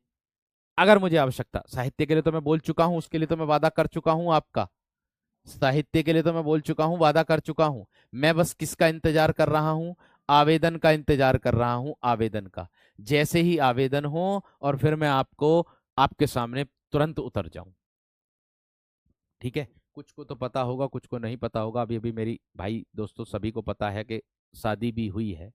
अगर मुझे आवश्यकता, साहित्य के लिए तो मैं बोल चुका हूं, उसके लिए तो मैं वादा कर चुका हूं आपका, साहित्य के लिए तो मैं बोल चुका हूं, वादा कर चुका हूं। मैं बस किसका इंतजार कर रहा हूं? आवेदन का इंतजार कर रहा हूं, आवेदन का। जैसे ही आवेदन हो और फिर मैं आपको आपके सामने तुरंत उतर जाऊं, ठीक है। कुछ को तो पता होगा, कुछ को नहीं पता होगा। अभी अभी मेरी भाई दोस्तों सभी को पता है कि शादी भी हुई है।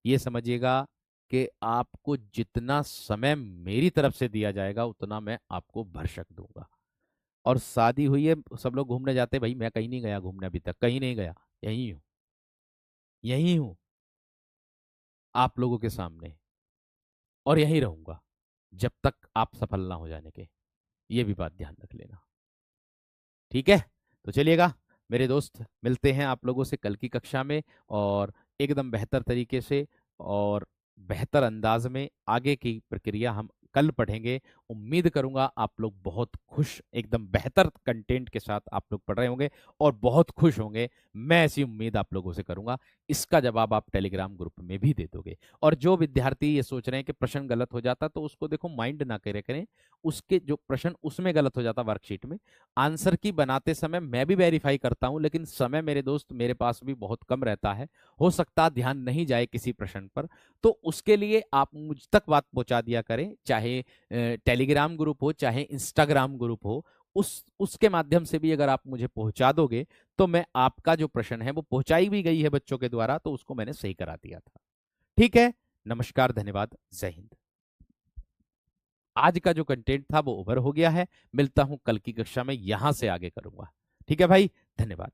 ये समझिएगा कि आपको जितना समय मेरी तरफ से दिया जाएगा उतना मैं आपको भरसक दूंगा। और शादी हुई है, सब लोग घूमने जाते हैं, भाई मैं कहीं नहीं गया घूमने, अभी तक कहीं नहीं गया, यहीं हूँ, यहीं हूँ आप लोगों के सामने, और यहीं रहूंगा जब तक आप सफल ना हो जाने के, ये भी बात ध्यान रख लेना, ठीक है। तो चलिएगा मेरे दोस्त, मिलते हैं आप लोगों से कल की कक्षा में, और एकदम बेहतर तरीके से, और बेहतर अंदाज में आगे की प्रक्रिया हम कल पढ़ेंगे। उम्मीद करूंगा आप लोग बहुत खुश, एकदम बेहतर कंटेंट के साथ आप लोग पढ़ रहे होंगे और बहुत खुश होंगे। मैं ऐसी उम्मीद आप लोगों से करूंगा। इसका जवाब आप टेलीग्राम ग्रुप में भी दे दोगे। और जो विद्यार्थी ये सोच रहे हैं कि प्रश्न गलत हो जाता, तो उसको देखो माइंड ना करे करें, उसके जो प्रश्न उसमें गलत हो जाता वर्कशीट में, आंसर की बनाते समय मैं भी वेरीफाई करता हूं, लेकिन समय मेरे दोस्त मेरे पास भी बहुत कम रहता है। हो सकता ध्यान नहीं जाए किसी प्रश्न पर, तो उसके लिए आप मुझ तक बात पहुंचा दिया करें, चाहे टेलीग्राम ग्रुप हो चाहे इंस्टाग्राम ग्रुप हो। उसके माध्यम से भी अगर आप मुझे पहुंचा दोगे, तो मैं आपका जो प्रश्न है वो पहुंचाई भी गई है बच्चों के द्वारा, तो उसको मैंने सही करा दिया था। ठीक है, नमस्कार, धन्यवाद, जय हिंद। आज का जो कंटेंट था वो ओवर हो गया है। मिलता हूं कल की कक्षा में, यहां से आगे करूंगा। ठीक है भाई, धन्यवाद।